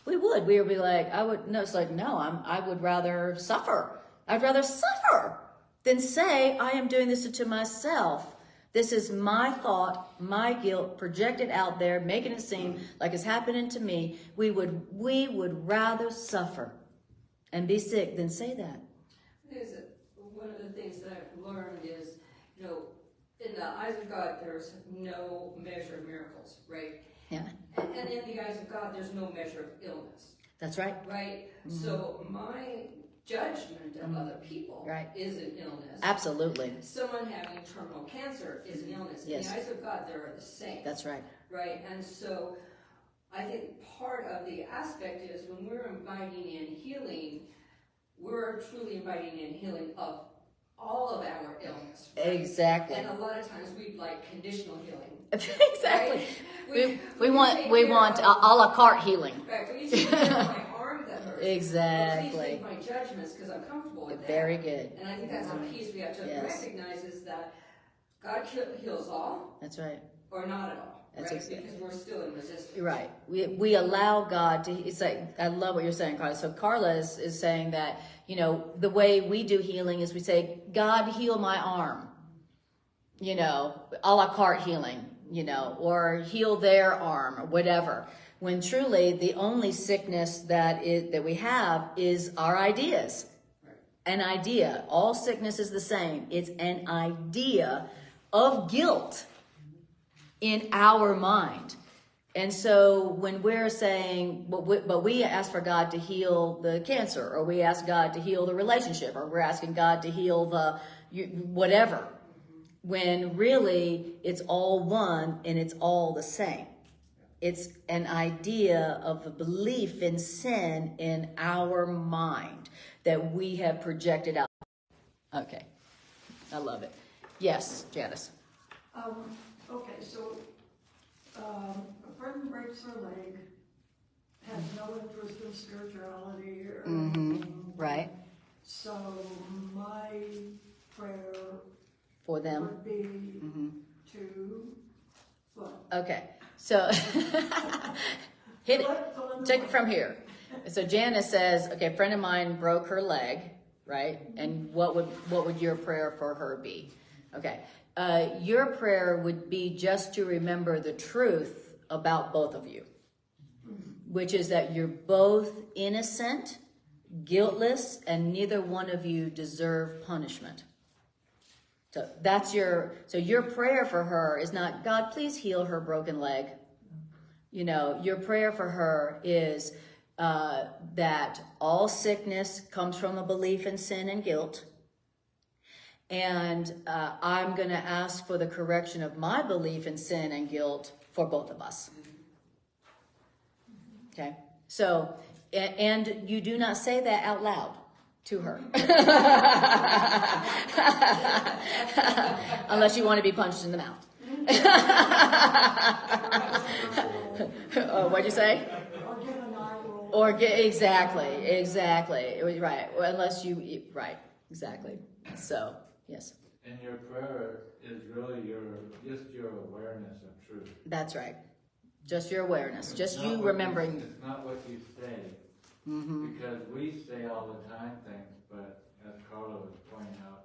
We would be like, I would rather suffer. I'd rather suffer than say, I am doing this to myself. This is my thought, my guilt projected out there, making it seem like it's happening to me. We would rather suffer and be sick than say that. One of the things that I've learned is, you know, in the eyes of God, there's no measure of miracles, right? Yeah. And in the eyes of God, there's no measure of illness. That's right. Right? So my judgment of other people is an illness. Absolutely. Someone having terminal cancer is an illness. Yes. In the eyes of God, they're the same. That's right. Right? And so I think part of the aspect is when we're inviting in healing, we're truly inviting in healing of all of our illness. Right? Exactly. And a lot of times we'd like conditional healing. Exactly. Right? We want a la carte healing. Right. When you take care of my arm that hurts. Exactly. Please make my judgments because I'm comfortable with that. Very good. And I think that's a piece we have to recognize is that God heals all. That's right. Or not at all. That's right? exactly. Because we're still in resistance. Right. We allow God to, it's like, I love what you're saying, Carla. So Carla is saying that, you know, the way we do healing is we say, God, heal my arm. You know, a la carte healing, you know, or heal their arm or whatever. When truly the only sickness that we have is our ideas. Right. An idea. All sickness is the same. It's an idea of guilt in our mind. And so when we're saying, but we ask for God to heal the cancer, or we ask God to heal the relationship, or we're asking God to heal the whatever, when really it's all one and it's all the same. It's an idea of a belief in sin in our mind that we have projected out. Okay, I love it. Yes, Janice. Okay, so a friend breaks her leg, has no interest in spirituality or anything. Right. So my prayer For them. would be to what? Okay, so hit it. Take it from here. So Janice says, okay, a friend of mine broke her leg, right? And what would your prayer for her be? Okay, your prayer would be just to remember the truth about both of you, which is that you're both innocent, guiltless, and neither one of you deserve punishment. So that's your prayer for her is not, God, please heal her broken leg. You know, your prayer for her is that all sickness comes from a belief in sin and guilt. And I'm going to ask for the correction of my belief in sin and guilt for both of us. Okay? So, and you do not say that out loud to her. Unless you want to be punched in the mouth. Oh, what'd you say? Or get exactly. Right. Unless you, right, exactly. So, yes. And your prayer is really just your awareness of truth. That's right. Just your awareness. Just It's you not remembering. It's not what you say. Because we say all the time things, but as Carla was pointing out,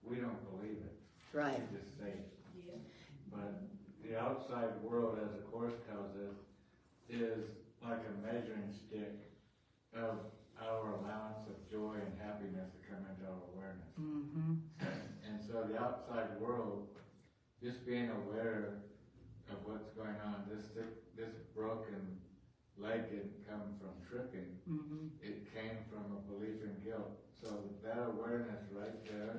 we don't believe it. Right. We just say it. But the outside world, as the Course tells us, is like a measuring stick of our allowance of joy and happiness to come into our awareness. And so the outside world, just being aware of what's going on, this broken leg didn't come from tripping. It came from a belief in guilt. So that awareness right there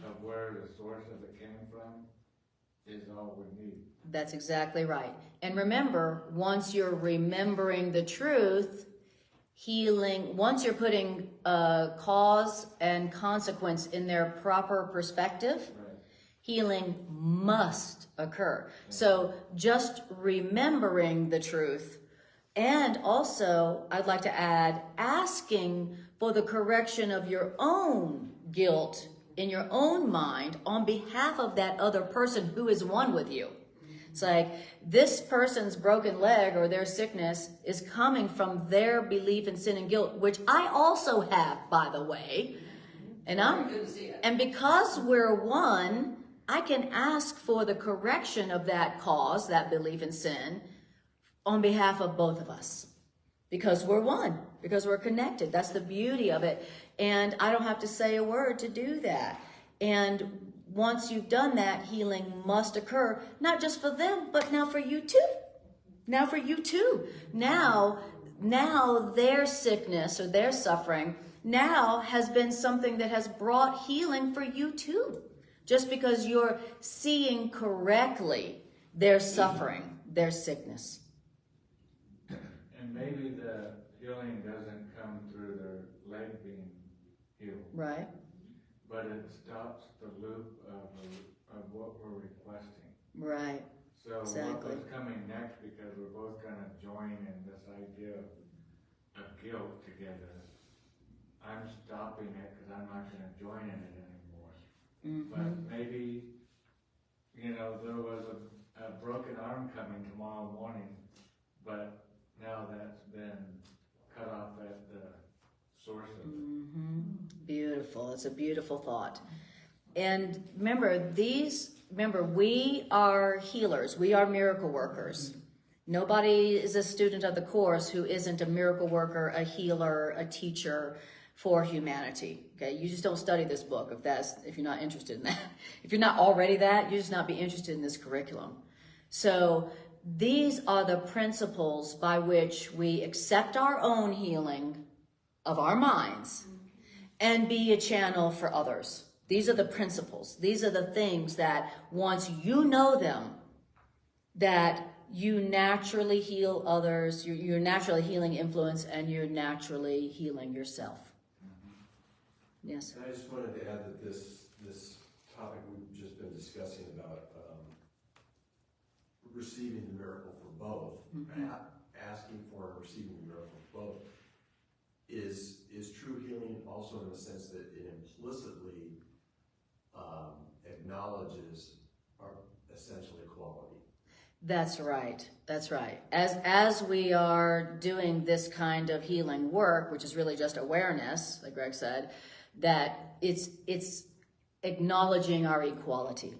of where the source of it came from is all we need. That's exactly right. And remember, once you're remembering the truth, healing, once you're putting cause and consequence in their proper perspective, healing must occur. So just remembering the truth, and also, I'd like to add, asking for the correction of your own guilt in your own mind on behalf of that other person who is one with you. It's like this person's broken leg or their sickness is coming from their belief in sin and guilt, which I also have, by the way. And because we're one, I can ask for the correction of that cause, that belief in sin, on behalf of both of us. Because we're one, because we're connected. That's the beauty of it. And I don't have to say a word to do that. And once you've done that, healing must occur, not just for them, but now for you too. Now for you too. Now their sickness or their suffering now has been something that has brought healing for you too. Just because you're seeing correctly their suffering, their sickness. And maybe the healing doesn't come through their leg being healed. Right. But it stops the loop of what we're requesting. Right. So Exactly. what was coming next, because we're both going to join in this idea of guilt together, I'm stopping it because I'm not going to join in it anymore. But maybe, there was a broken arm coming tomorrow morning, but now that's been cut off at the source of it. Beautiful. It's a beautiful thought. And remember, we are healers. We are miracle workers. Nobody is a student of the course who isn't a miracle worker, a healer, a teacher for humanity. Okay, you just don't study this book if you're not interested in that. If you're not already that, you just not be interested in this curriculum. So these are the principles by which we accept our own healing of our minds and be a channel for others. These are the principles. These are the things that once you know them, that you naturally heal others, you're naturally healing influence, and you're naturally healing yourself. Yes? I just wanted to add that this topic we've just been discussing about receiving the miracle for both, asking for and receiving the miracle for both, is true healing also in the sense that it implicitly acknowledges our essential equality. That's right. That's right. As we are doing this kind of healing work, which is really just awareness, like Greg said, that it's acknowledging our equality.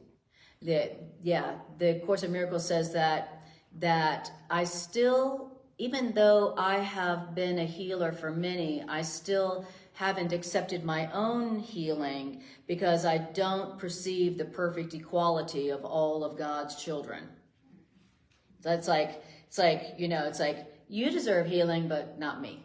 The Course in Miracles says that I still, even though I have been a healer for many, I still haven't accepted my own healing because I don't perceive the perfect equality of all of God's children. That's like you deserve healing, but not me.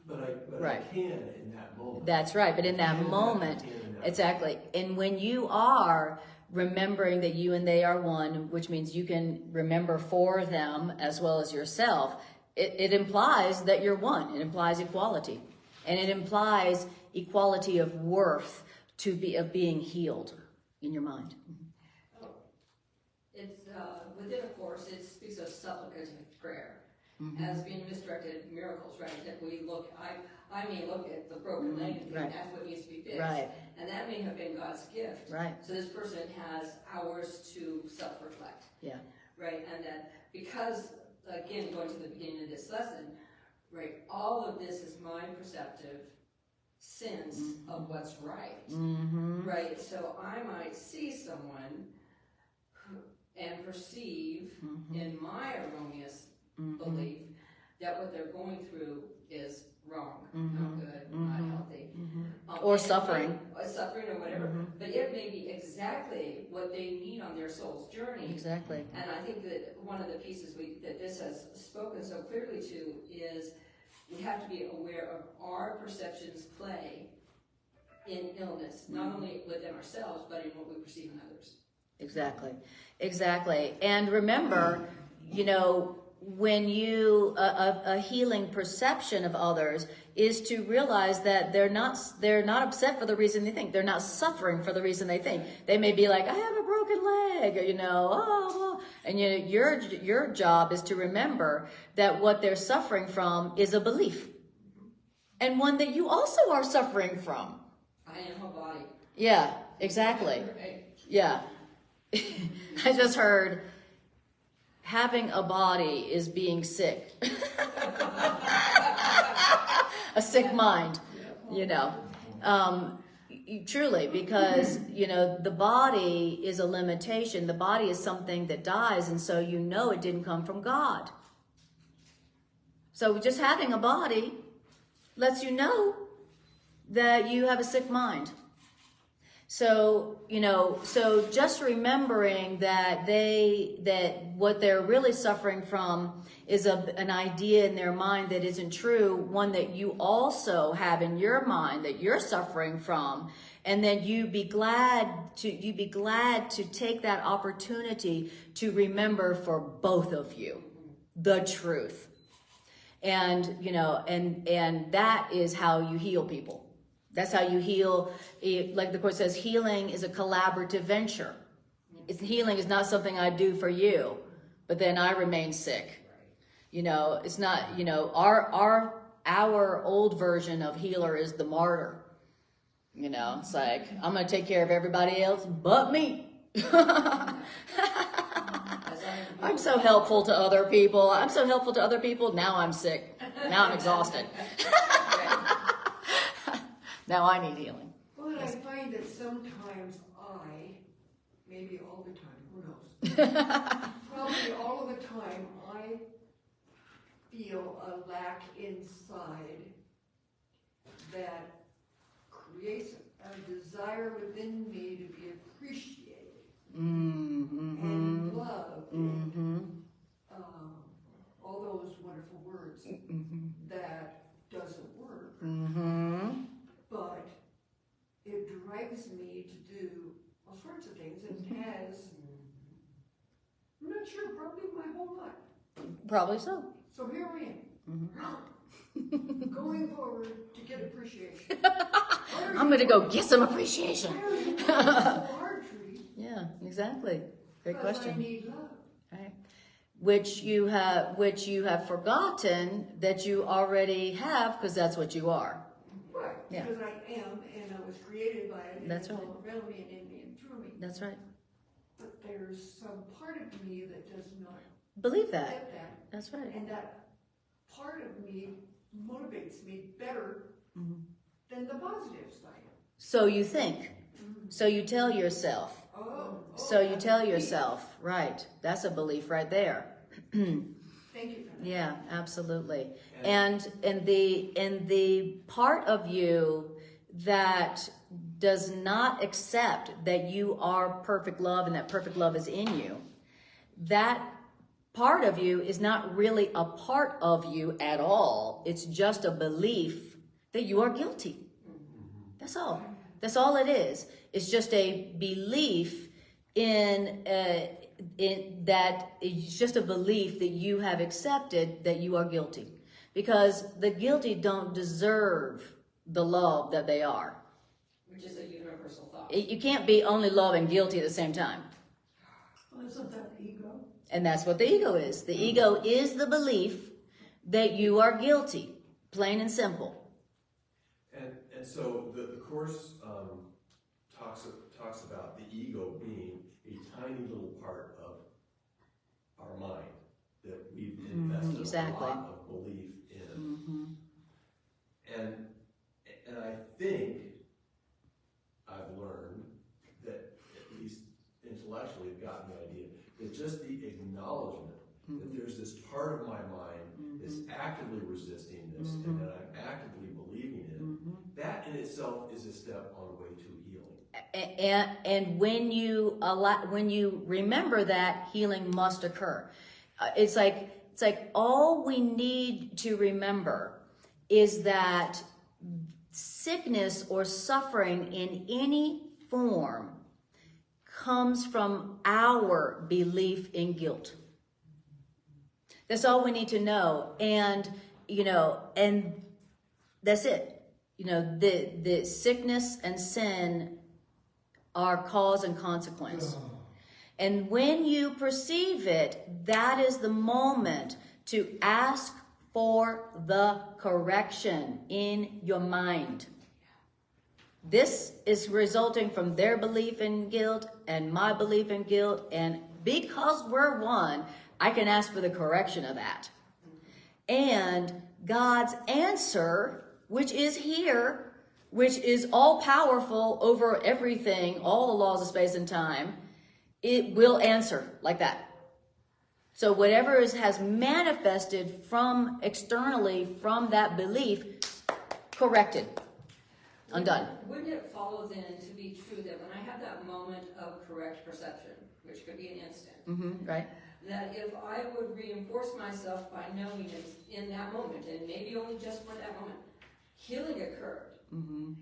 But Right. I can in that moment. That's right. But in that moment, exactly. And when you are remembering that you and they are one, which means you can remember for them as well as yourself, it implies that you're one. It implies equality. And it implies equality of worth of being healed in your mind. It's within a course, it speaks of supplicative prayer as being misdirected miracles, right? That we look, I may look at the broken leg and think that's what needs to be fixed. Right. And that may have been God's gift. Right. So this person has hours to self-reflect. Yeah. Right, and that because, again, going to the beginning of this lesson, right, all of this is my perceptive sense of what's right. Right, so I might see someone and perceive in my erroneous belief that what they're going through is wrong, not good, not healthy. Or suffering. Or suffering or whatever. But it may be exactly what they need on their soul's journey. Exactly. And I think that one of the pieces that this has spoken so clearly to is we have to be aware of our perceptions play in illness, not only within ourselves, but in what we perceive in others. Exactly. And remember, when a healing perception of others is to realize that they're not upset for the reason they think. They're not suffering for the reason they think. They may be like, I have a broken leg, and your job is to remember that what they're suffering from is a belief. And one that you also are suffering from. I am a body. Yeah, exactly. Right. Yeah. I just heard having a body is being sick. A sick mind, Truly, because, you know, the body is a limitation. The body is something that dies, and so you know it didn't come from God. So just having a body lets you know that you have a sick mind. So, you know, so just remembering that what they're really suffering from is an idea in their mind that isn't true, one that you also have in your mind that you're suffering from, and then you'd be glad to take that opportunity to remember for both of you the truth. And, you know, and that is how you heal people. That's how you heal. Like the Course says, healing is a collaborative venture. Healing is not something I do for you, but then I remain sick. You know, it's not, you know, our old version of healer is the martyr. You know, it's like, I'm going to take care of everybody else but me. I'm so helpful to other people. I'm so helpful to other people. Now I'm sick. Now I'm exhausted. Now I need healing. Well, I find that sometimes maybe all the time, who knows? Probably all of the time, I feel a lack inside that creates a desire within me to be appreciated and loved. All those wonderful words. That doesn't work. But it drives me to do all sorts of things and has, I'm not sure, probably my whole life. Probably so. So here I am, going forward to get appreciation. I'm going to go get some appreciation. Why are you working so hard, Trudy? Yeah, exactly. Great Because question. I need love. Right. Which you have forgotten that you already have, because that's what you are. Right, Yeah. because I am, and I was created by it, and That's it's right. all around me and in me and through me. That's right. But there's some part of me that does not Believe that. get that. That's right. And that part of me motivates me better than the positive side. So you think. So you tell yourself. So you tell yourself. Right. That's a belief right there. Thank you for that. Yeah, absolutely. And the part of you that does not accept that you are perfect love and that perfect love is in you, that part of you is not really a part of you at all. It's just a belief that you are guilty. That's all. That's all it is. It's just a belief in that. It's just a belief that you have accepted that you are guilty, because the guilty don't deserve the love that they are. Which is a universal thought. You can't be only love and guilty at the same time. Well, isn't that ego? And that's what the ego is. The ego is the belief that you are guilty, plain and simple. And so the Course talks about the ego being a tiny little part of our mind that we've invested a lot of belief in. And I think I've learned that, at least intellectually, I've gotten the idea that just the acknowledgement that there's this part of my mind that's actively resisting this and that I'm actively believing it, that in itself is a step on the way to healing. And when you remember that, healing must occur. It's like all we need to remember is that sickness or suffering in any form comes from our belief in guilt. That's all we need to know. And, and that's it. The sickness and sin are cause and consequence. And when you perceive it, that is the moment to ask for the correction in your mind. This is resulting from their belief in guilt and my belief in guilt. And because we're one, I can ask for the correction of that. And God's answer, which is here, which is all powerful over everything, all the laws of space and time, it will answer like that. So whatever has manifested from externally from that belief, corrected, undone. Wouldn't it follow then to be true that when I have that moment of correct perception, which could be an instant, Right? that if I would reinforce myself by knowing in that moment, and maybe only just for that moment, healing occurred, and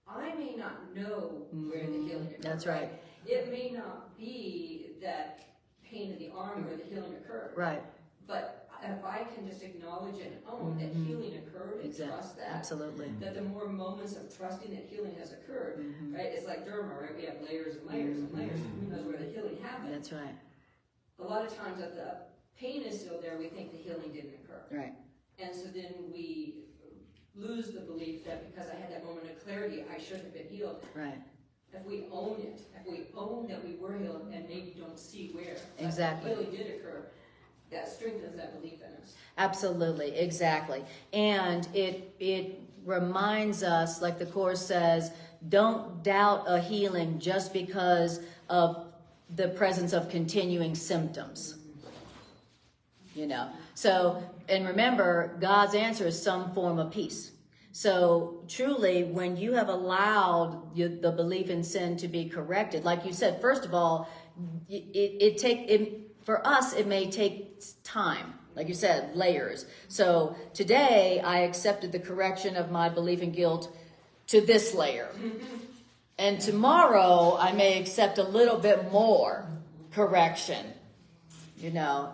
I may not know where the healing occurred. That's right. It may not be that pain in the arm where the healing occurred. Right. But if I can just acknowledge and own that healing occurred and trust that, Absolutely. that the more moments of trusting that healing has occurred, right? It's like derma, right? We have layers and layers and layers. Who knows where the healing happened? That's right. A lot of times if the pain is still there, we think the healing didn't occur. Right. And so then we lose the belief that because I had that moment of clarity, I should have been healed. Right. If we own it, if we own that we were healed and maybe don't see where Exactly. healing did occur, that strengthens that belief in us. Absolutely, exactly. And it reminds us, like the Course says, don't doubt a healing just because of the presence of continuing symptoms. You know, so, and remember, God's answer is some form of peace. So truly, when you have allowed the belief in sin to be corrected, like you said, first of all, for us, it may take time. Like you said, layers. So today, I accepted the correction of my belief in guilt to this layer. And tomorrow, I may accept a little bit more correction, you know.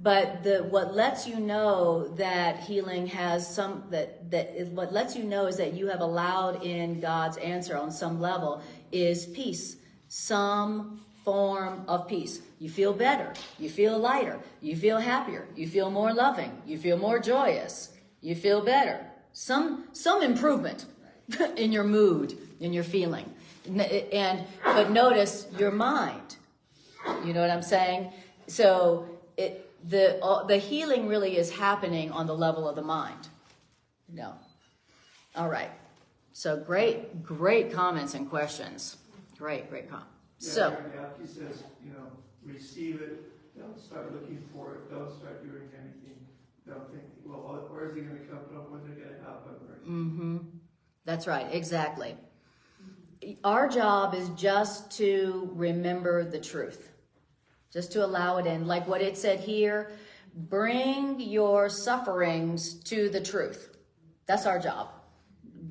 But what lets you know that healing has what lets you know is that you have allowed in God's answer on some level is peace, some form of peace. You feel better, you feel lighter, you feel happier, you feel more loving, you feel more joyous, you feel better. Some improvement in your mood, in your feeling. But notice your mind. You know what I'm saying? So the healing really is happening on the level of the mind. No. All right. So great comments and questions. Great comments. Yeah, So he says, receive it. Don't start looking for it. Don't start doing anything. Don't think, well, where is it going to come from? When's it going to happen? That's right. Exactly. Our job is just to remember the truth. Just to allow it in. Like what it said here, bring your sufferings to the truth. That's our job.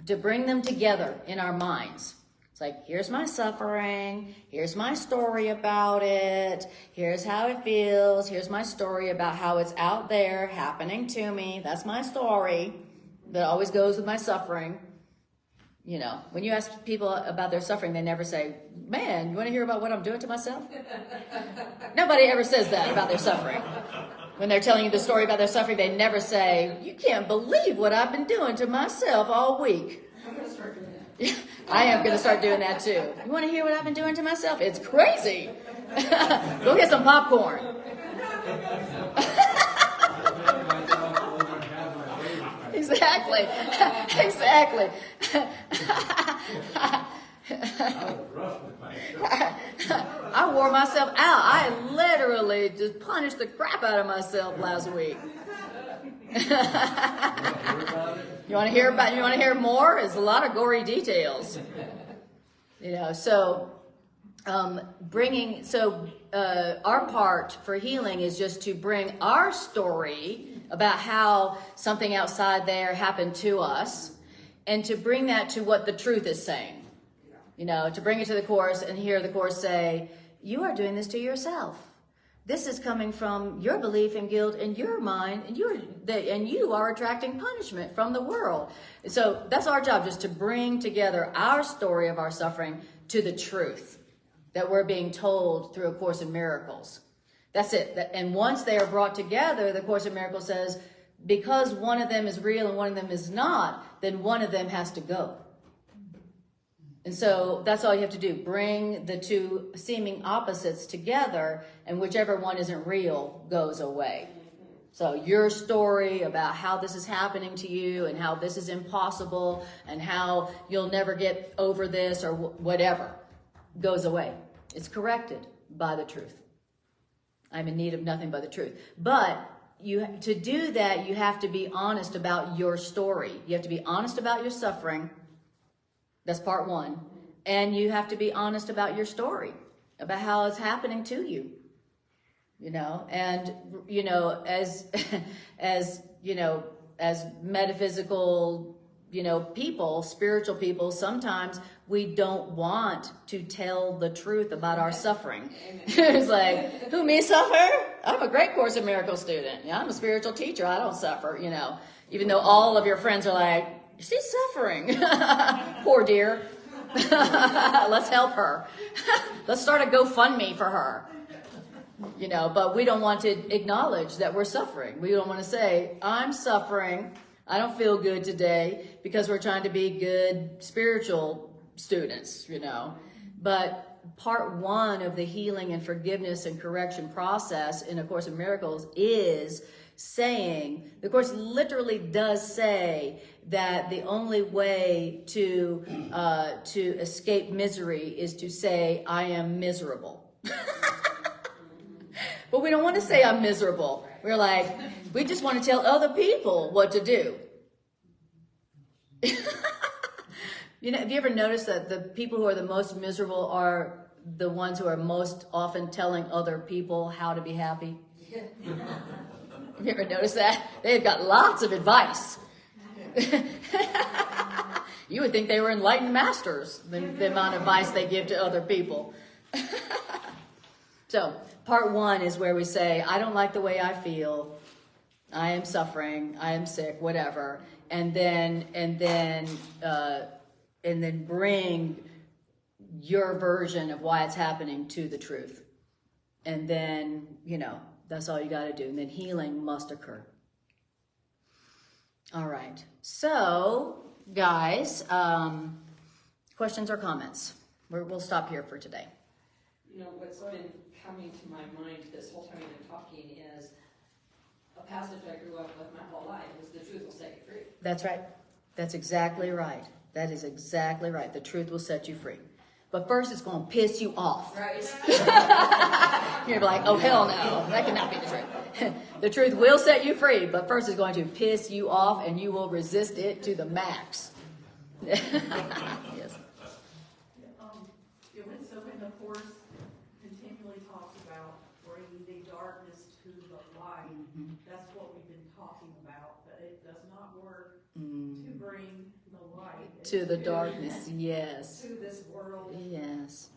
To bring them together in our minds. It's like, here's my suffering. Here's my story about it. Here's how it feels. Here's my story about how it's out there happening to me. That's my story. That always goes with my suffering. You know, when you ask people about their suffering, they never say, man, you want to hear about what I'm doing to myself? Nobody ever says that about their suffering. When they're telling you the story about their suffering, they never say, you can't believe what I've been doing to myself all week. I'm going to start doing that. I am going to start doing that too. You want to hear what I've been doing to myself? It's crazy. Go get some popcorn. Exactly. I wore myself out. I literally just punished the crap out of myself last week. You want to hear more? There's a lot of gory details. You know, so our part for healing is just to bring our story about how something outside there happened to us, and to bring that to what the truth is saying. You know, to bring it to the Course and hear the Course say, you are doing this to yourself. This is coming from your belief in guilt in your mind, and you are attracting punishment from the world. So that's our job, just to bring together our story of our suffering to the truth that we're being told through A Course in Miracles. That's it. And once they are brought together, the Course in Miracles says, because one of them is real and one of them is not, then one of them has to go. And so that's all you have to do. Bring the two seeming opposites together, and whichever one isn't real goes away. So your story about how this is happening to you and how this is impossible and how you'll never get over this or whatever goes away. It's corrected by the truth. I'm in need of nothing but the truth. But to do that, you have to be honest about your story. You have to be honest about your suffering. That's part one. And you have to be honest about your story, about how it's happening to you. And, as metaphysical, people, spiritual people, sometimes we don't want to tell the truth about our suffering. It's like, who, me suffer? I'm a great Course in Miracles student. I'm a spiritual teacher. I don't suffer, even though all of your friends are like, she's suffering. Poor dear. Let's help her. Let's start a GoFundMe for her. But we don't want to acknowledge that we're suffering. We don't want to say, I'm suffering. I don't feel good today, because we're trying to be good spiritual students, But part one of the healing and forgiveness and correction process in A Course in Miracles is saying, the Course literally does say that the only way to escape misery is to say, I am miserable. But we don't want to say I'm miserable. We're like, we just want to tell other people what to do. Have you ever noticed that the people who are the most miserable are the ones who are most often telling other people how to be happy? Have you ever noticed that? They've got lots of advice. You would think they were enlightened masters, the amount of advice they give to other people. So, part one is where we say, I don't like the way I feel. I am suffering. I am sick, whatever. And then bring your version of why it's happening to the truth. And then, that's all you got to do. And then healing must occur. All right. So, guys, questions or comments? We'll stop here for today. What's been coming to my mind this whole time we've been talking is a passage I grew up with my whole life is the truth will set you free. That's right. That's exactly right. That is exactly right. The truth will set you free. But first it's going to piss you off. Right. You're like, oh, hell no. That cannot be the truth. The truth will set you free, but first it's going to piss you off and you will resist it to the max. Yes. So when the Course continually talks about bringing the darkness to the light, that's what we've been talking about, but it does not work to bring the light to the darkness, yes. To this world, yes.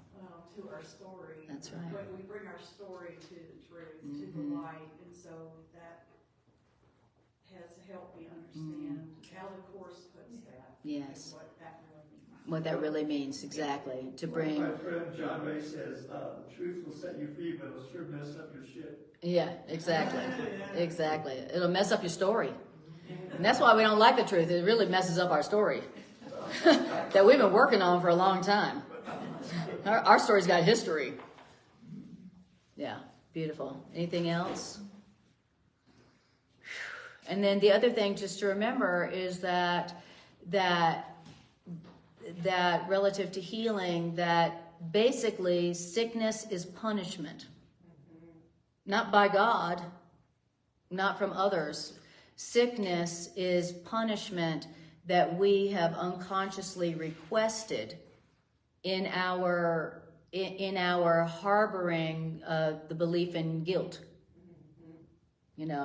To our story. That's right. When we bring our story to the truth, to the light, and so that has helped me understand how the Course puts that. Yes. What that really means. What that really means, exactly. To bring. My friend John Ray says, the truth will set you free, but it'll sure mess up your shit. Yeah, exactly. Exactly. It'll mess up your story. And that's why we don't like the truth. It really messes up our story that we've been working on for a long time. Our story's got history. Yeah, beautiful. Anything else? And then the other thing just to remember is that relative to healing, that basically sickness is punishment. Not by God, not from others. Sickness is punishment that we have unconsciously requested in our harboring the belief in guilt.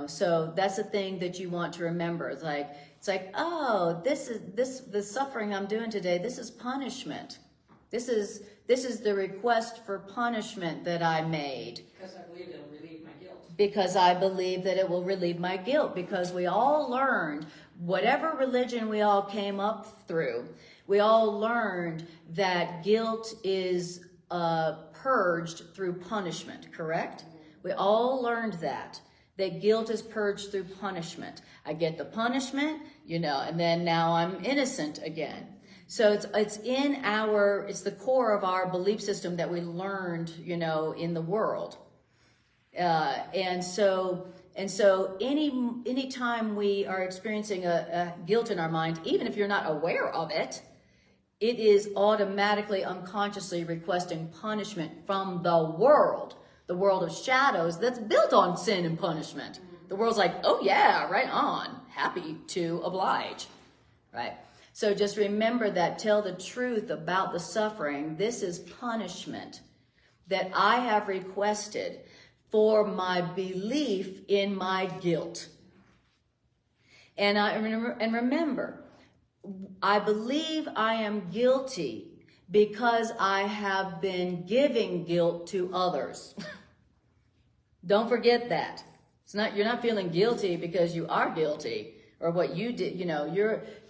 So that's the thing that you want to remember. It's like, oh, the suffering I'm doing today, this is punishment. This is the request for punishment that I made. Because I believe it'll relieve my guilt. Because I believe that it will relieve my guilt. Because we all learned, whatever religion we all came up through, we all learned that guilt is purged through punishment, correct? We all learned that guilt is purged through punishment. I get the punishment, and then now I'm innocent again. So it's the core of our belief system that we learned, in the world. And And so any time we are experiencing a guilt in our mind, even if you're not aware of it, it is automatically, unconsciously requesting punishment from the world of shadows that's built on sin and punishment. The world's like, oh yeah, right on, happy to oblige, right? So just remember that, tell the truth about the suffering. This is punishment that I have requested for my belief in my guilt. And remember, I believe I am guilty because I have been giving guilt to others. Don't forget that. You're not feeling guilty because you are guilty or what you did.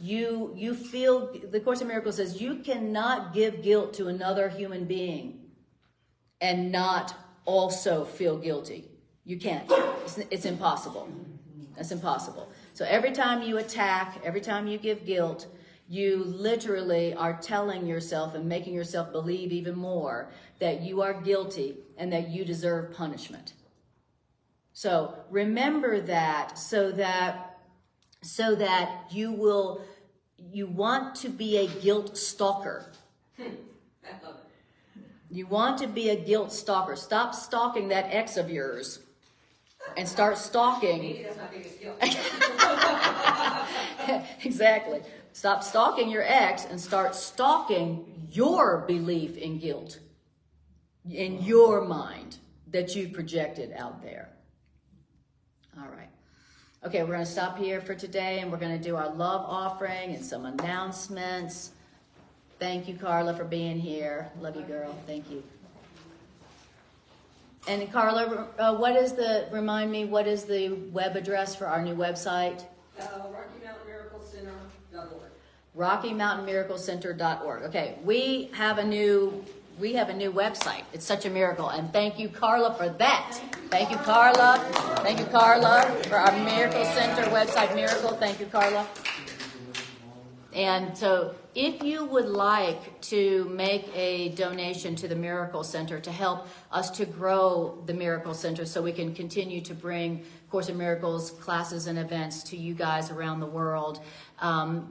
You feel, the Course in Miracles says you cannot give guilt to another human being and not also feel guilty. You can't. It's impossible. That's impossible. So every time you attack, every time you give guilt, you literally are telling yourself and making yourself believe even more that you are guilty and that you deserve punishment. So remember that so that you want to be a guilt stalker. You want to be a guilt stalker. Stop stalking that ex of yours and start stalking. Maybe that's my biggest guilt. Exactly. Stop stalking your ex and start stalking your belief in guilt in your mind that you projected out there. All right. Okay, we're going to stop here for today, and we're going to do our love offering and some announcements. Thank you, Carla, for being here. Love you, girl. Thank you. And Carla, remind me, what is the web address for our new website? RockyMountainMiracleCenter.org. Okay, we have a new website. It's such a miracle, and thank you, Carla, for that. Thank you, Carla. Thank you, Carla, for our Miracle Center website, Miracle. Thank you, Carla. And so if you would like to make a donation to the Miracle Center to help us to grow the Miracle Center so we can continue to bring Course in Miracles classes and events to you guys around the world,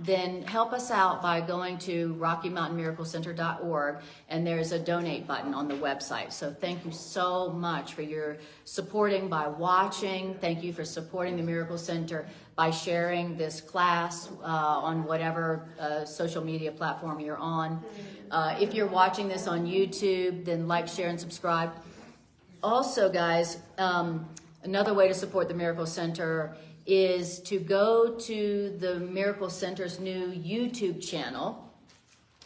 then help us out by going to RockyMountainMiracleCenter.org, and there's a donate button on the website. So thank you so much for your supporting by watching. Thank you for supporting the Miracle Center by sharing this class on whatever social media platform you're on. If you're watching this on YouTube, then like, share, and subscribe. Also, guys, another way to support the Miracle Center is to go to the Miracle Center's new YouTube channel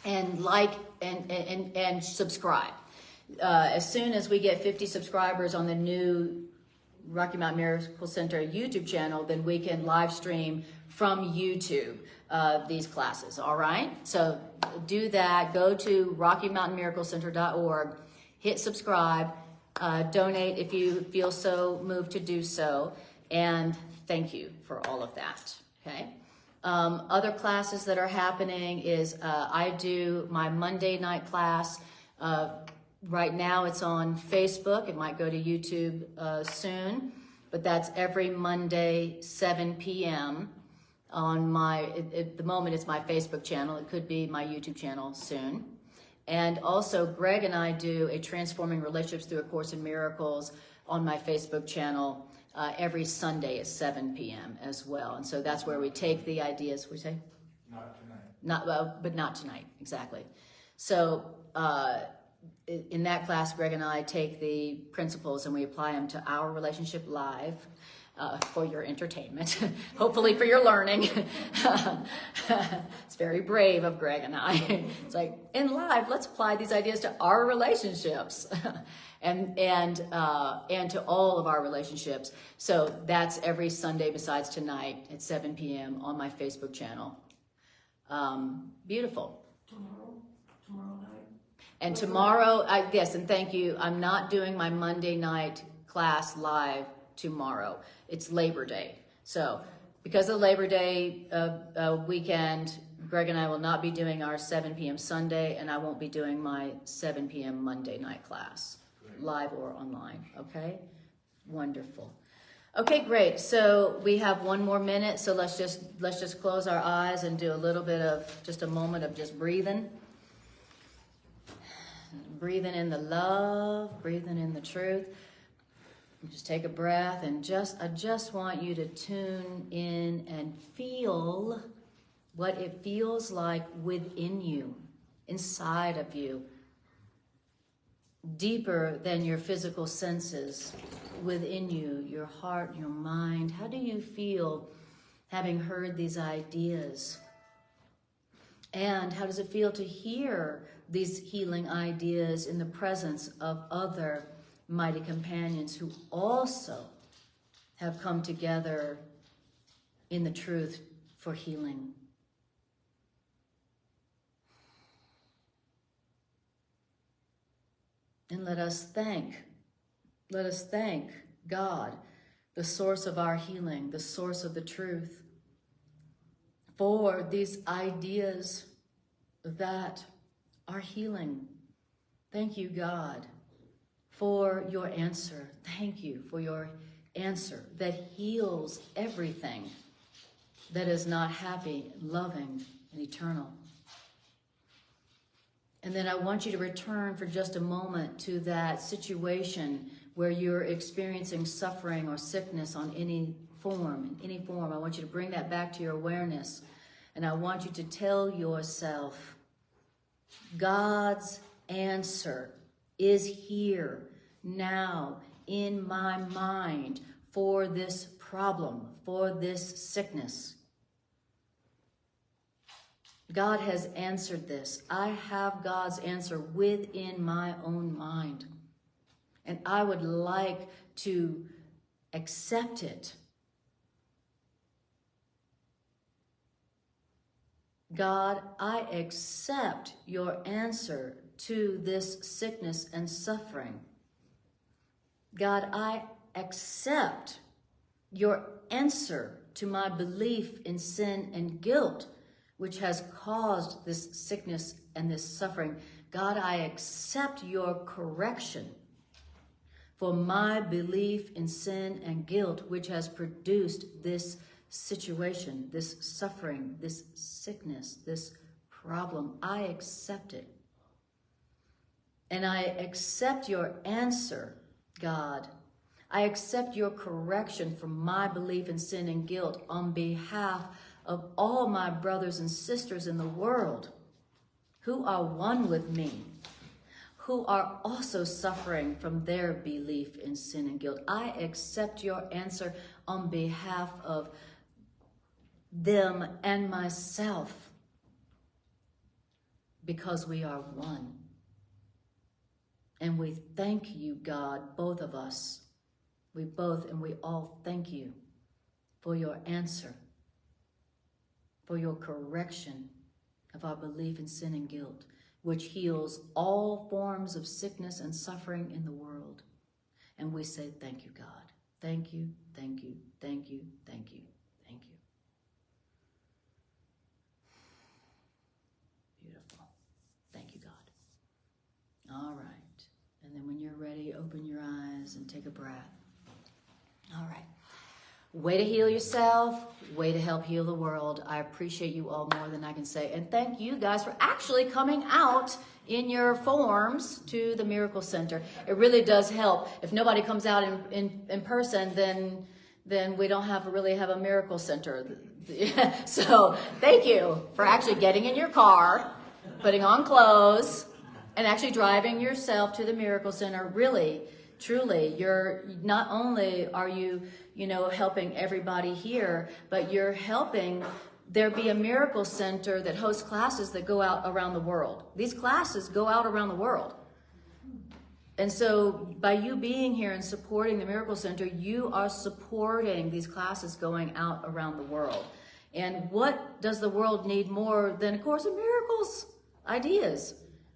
and like and subscribe. As soon as we get 50 subscribers on the new Rocky Mountain Miracle Center YouTube channel, then we can live stream from YouTube these classes, all right? So do that. Go to RockyMountainMiracleCenter.org, hit subscribe, donate if you feel so moved to do so, and thank you for all of that, okay? Other classes that are happening is I do my Monday night class. Right now it's on Facebook. It might go to YouTube soon, but that's every Monday, 7 p.m. on at the moment it's my Facebook channel. It could be my YouTube channel soon. And also Greg and I do a Transforming Relationships Through A Course in Miracles on my Facebook channel every Sunday at 7 p.m. as well. And so that's where we take the ideas. We say? Not tonight. But not tonight, exactly. So in that class, Greg and I take the principles and we apply them to our relationship live for your entertainment, hopefully for your learning. It's very brave of Greg and I. It's like, in live, let's apply these ideas to our relationships and to all of our relationships. So that's every Sunday besides tonight at 7 p.m. on my Facebook channel. Beautiful. Tomorrow night. And tomorrow, yes, and thank you. I'm not doing my Monday night class live tomorrow. It's Labor Day. So because of Labor Day weekend, Greg and I will not be doing our 7 p.m. Sunday, and I won't be doing my 7 p.m. Monday night class, live or online, okay? Wonderful. Okay, great. So we have one more minute. So let's just close our eyes and do a little bit of just a moment of just breathing. Breathing in the love, breathing in the truth. Just take a breath and I just want you to tune in and feel what it feels like within you, inside of you, deeper than your physical senses, within you, your heart, your mind. How do you feel having heard these ideas? And how does it feel to hear these healing ideas in the presence of other mighty companions who also have come together in the truth for healing? And let us thank God, the source of our healing, the source of the truth, for these ideas that are healing. Thank you, God, for your answer. Thank you for your answer that heals everything that is not happy, loving, and eternal. And then I want you to return for just a moment to that situation where you're experiencing suffering or sickness on any form. I want you to bring that back to your awareness. And I want you to tell yourself, God's answer is here now in my mind for this problem, for this sickness. God has answered this. I have God's answer within my own mind. And I would like to accept it. God, I accept your answer to this sickness and suffering. God, I accept your answer to my belief in sin and guilt, which has caused this sickness and this suffering. God, I accept your correction for my belief in sin and guilt, which has produced this situation, this suffering, this sickness, this problem. I accept it. And I accept your answer, God. I accept your correction for my belief in sin and guilt on behalf of all my brothers and sisters in the world who are one with me, who are also suffering from their belief in sin and guilt. I accept your answer on behalf of them and myself, because we are one. And we thank you, God, both of us. We all thank you for your answer, for your correction of our belief in sin and guilt, which heals all forms of sickness and suffering in the world. And we say, thank you, God. Thank you, thank you, thank you, thank you, thank you. Beautiful. Thank you, God. All right. And then when you're ready, open your eyes and take a breath. All right. Way to heal yourself, way to help heal the world. I appreciate you all more than I can say. And thank you guys for actually coming out in your forms to the Miracle Center. It really does help. If nobody comes out in person, then we don't really have a Miracle Center. So thank you for actually getting in your car, putting on clothes, and actually driving yourself to the Miracle Center. Really, truly, you're not only are you helping everybody here, but you're helping there be a Miracle Center that hosts classes that go out around the world. These classes go out around the world. And so by you being here and supporting the Miracle Center, you are supporting these classes going out around the world. And what does the world need more than A Course in Miracles? Ideas.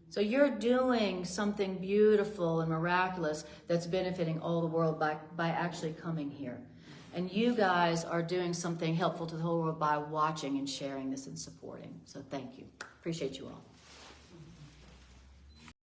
So you're doing something beautiful and miraculous that's benefiting all the world by actually coming here. And you guys are doing something helpful to the whole world by watching and sharing this and supporting. So thank you. Appreciate you all.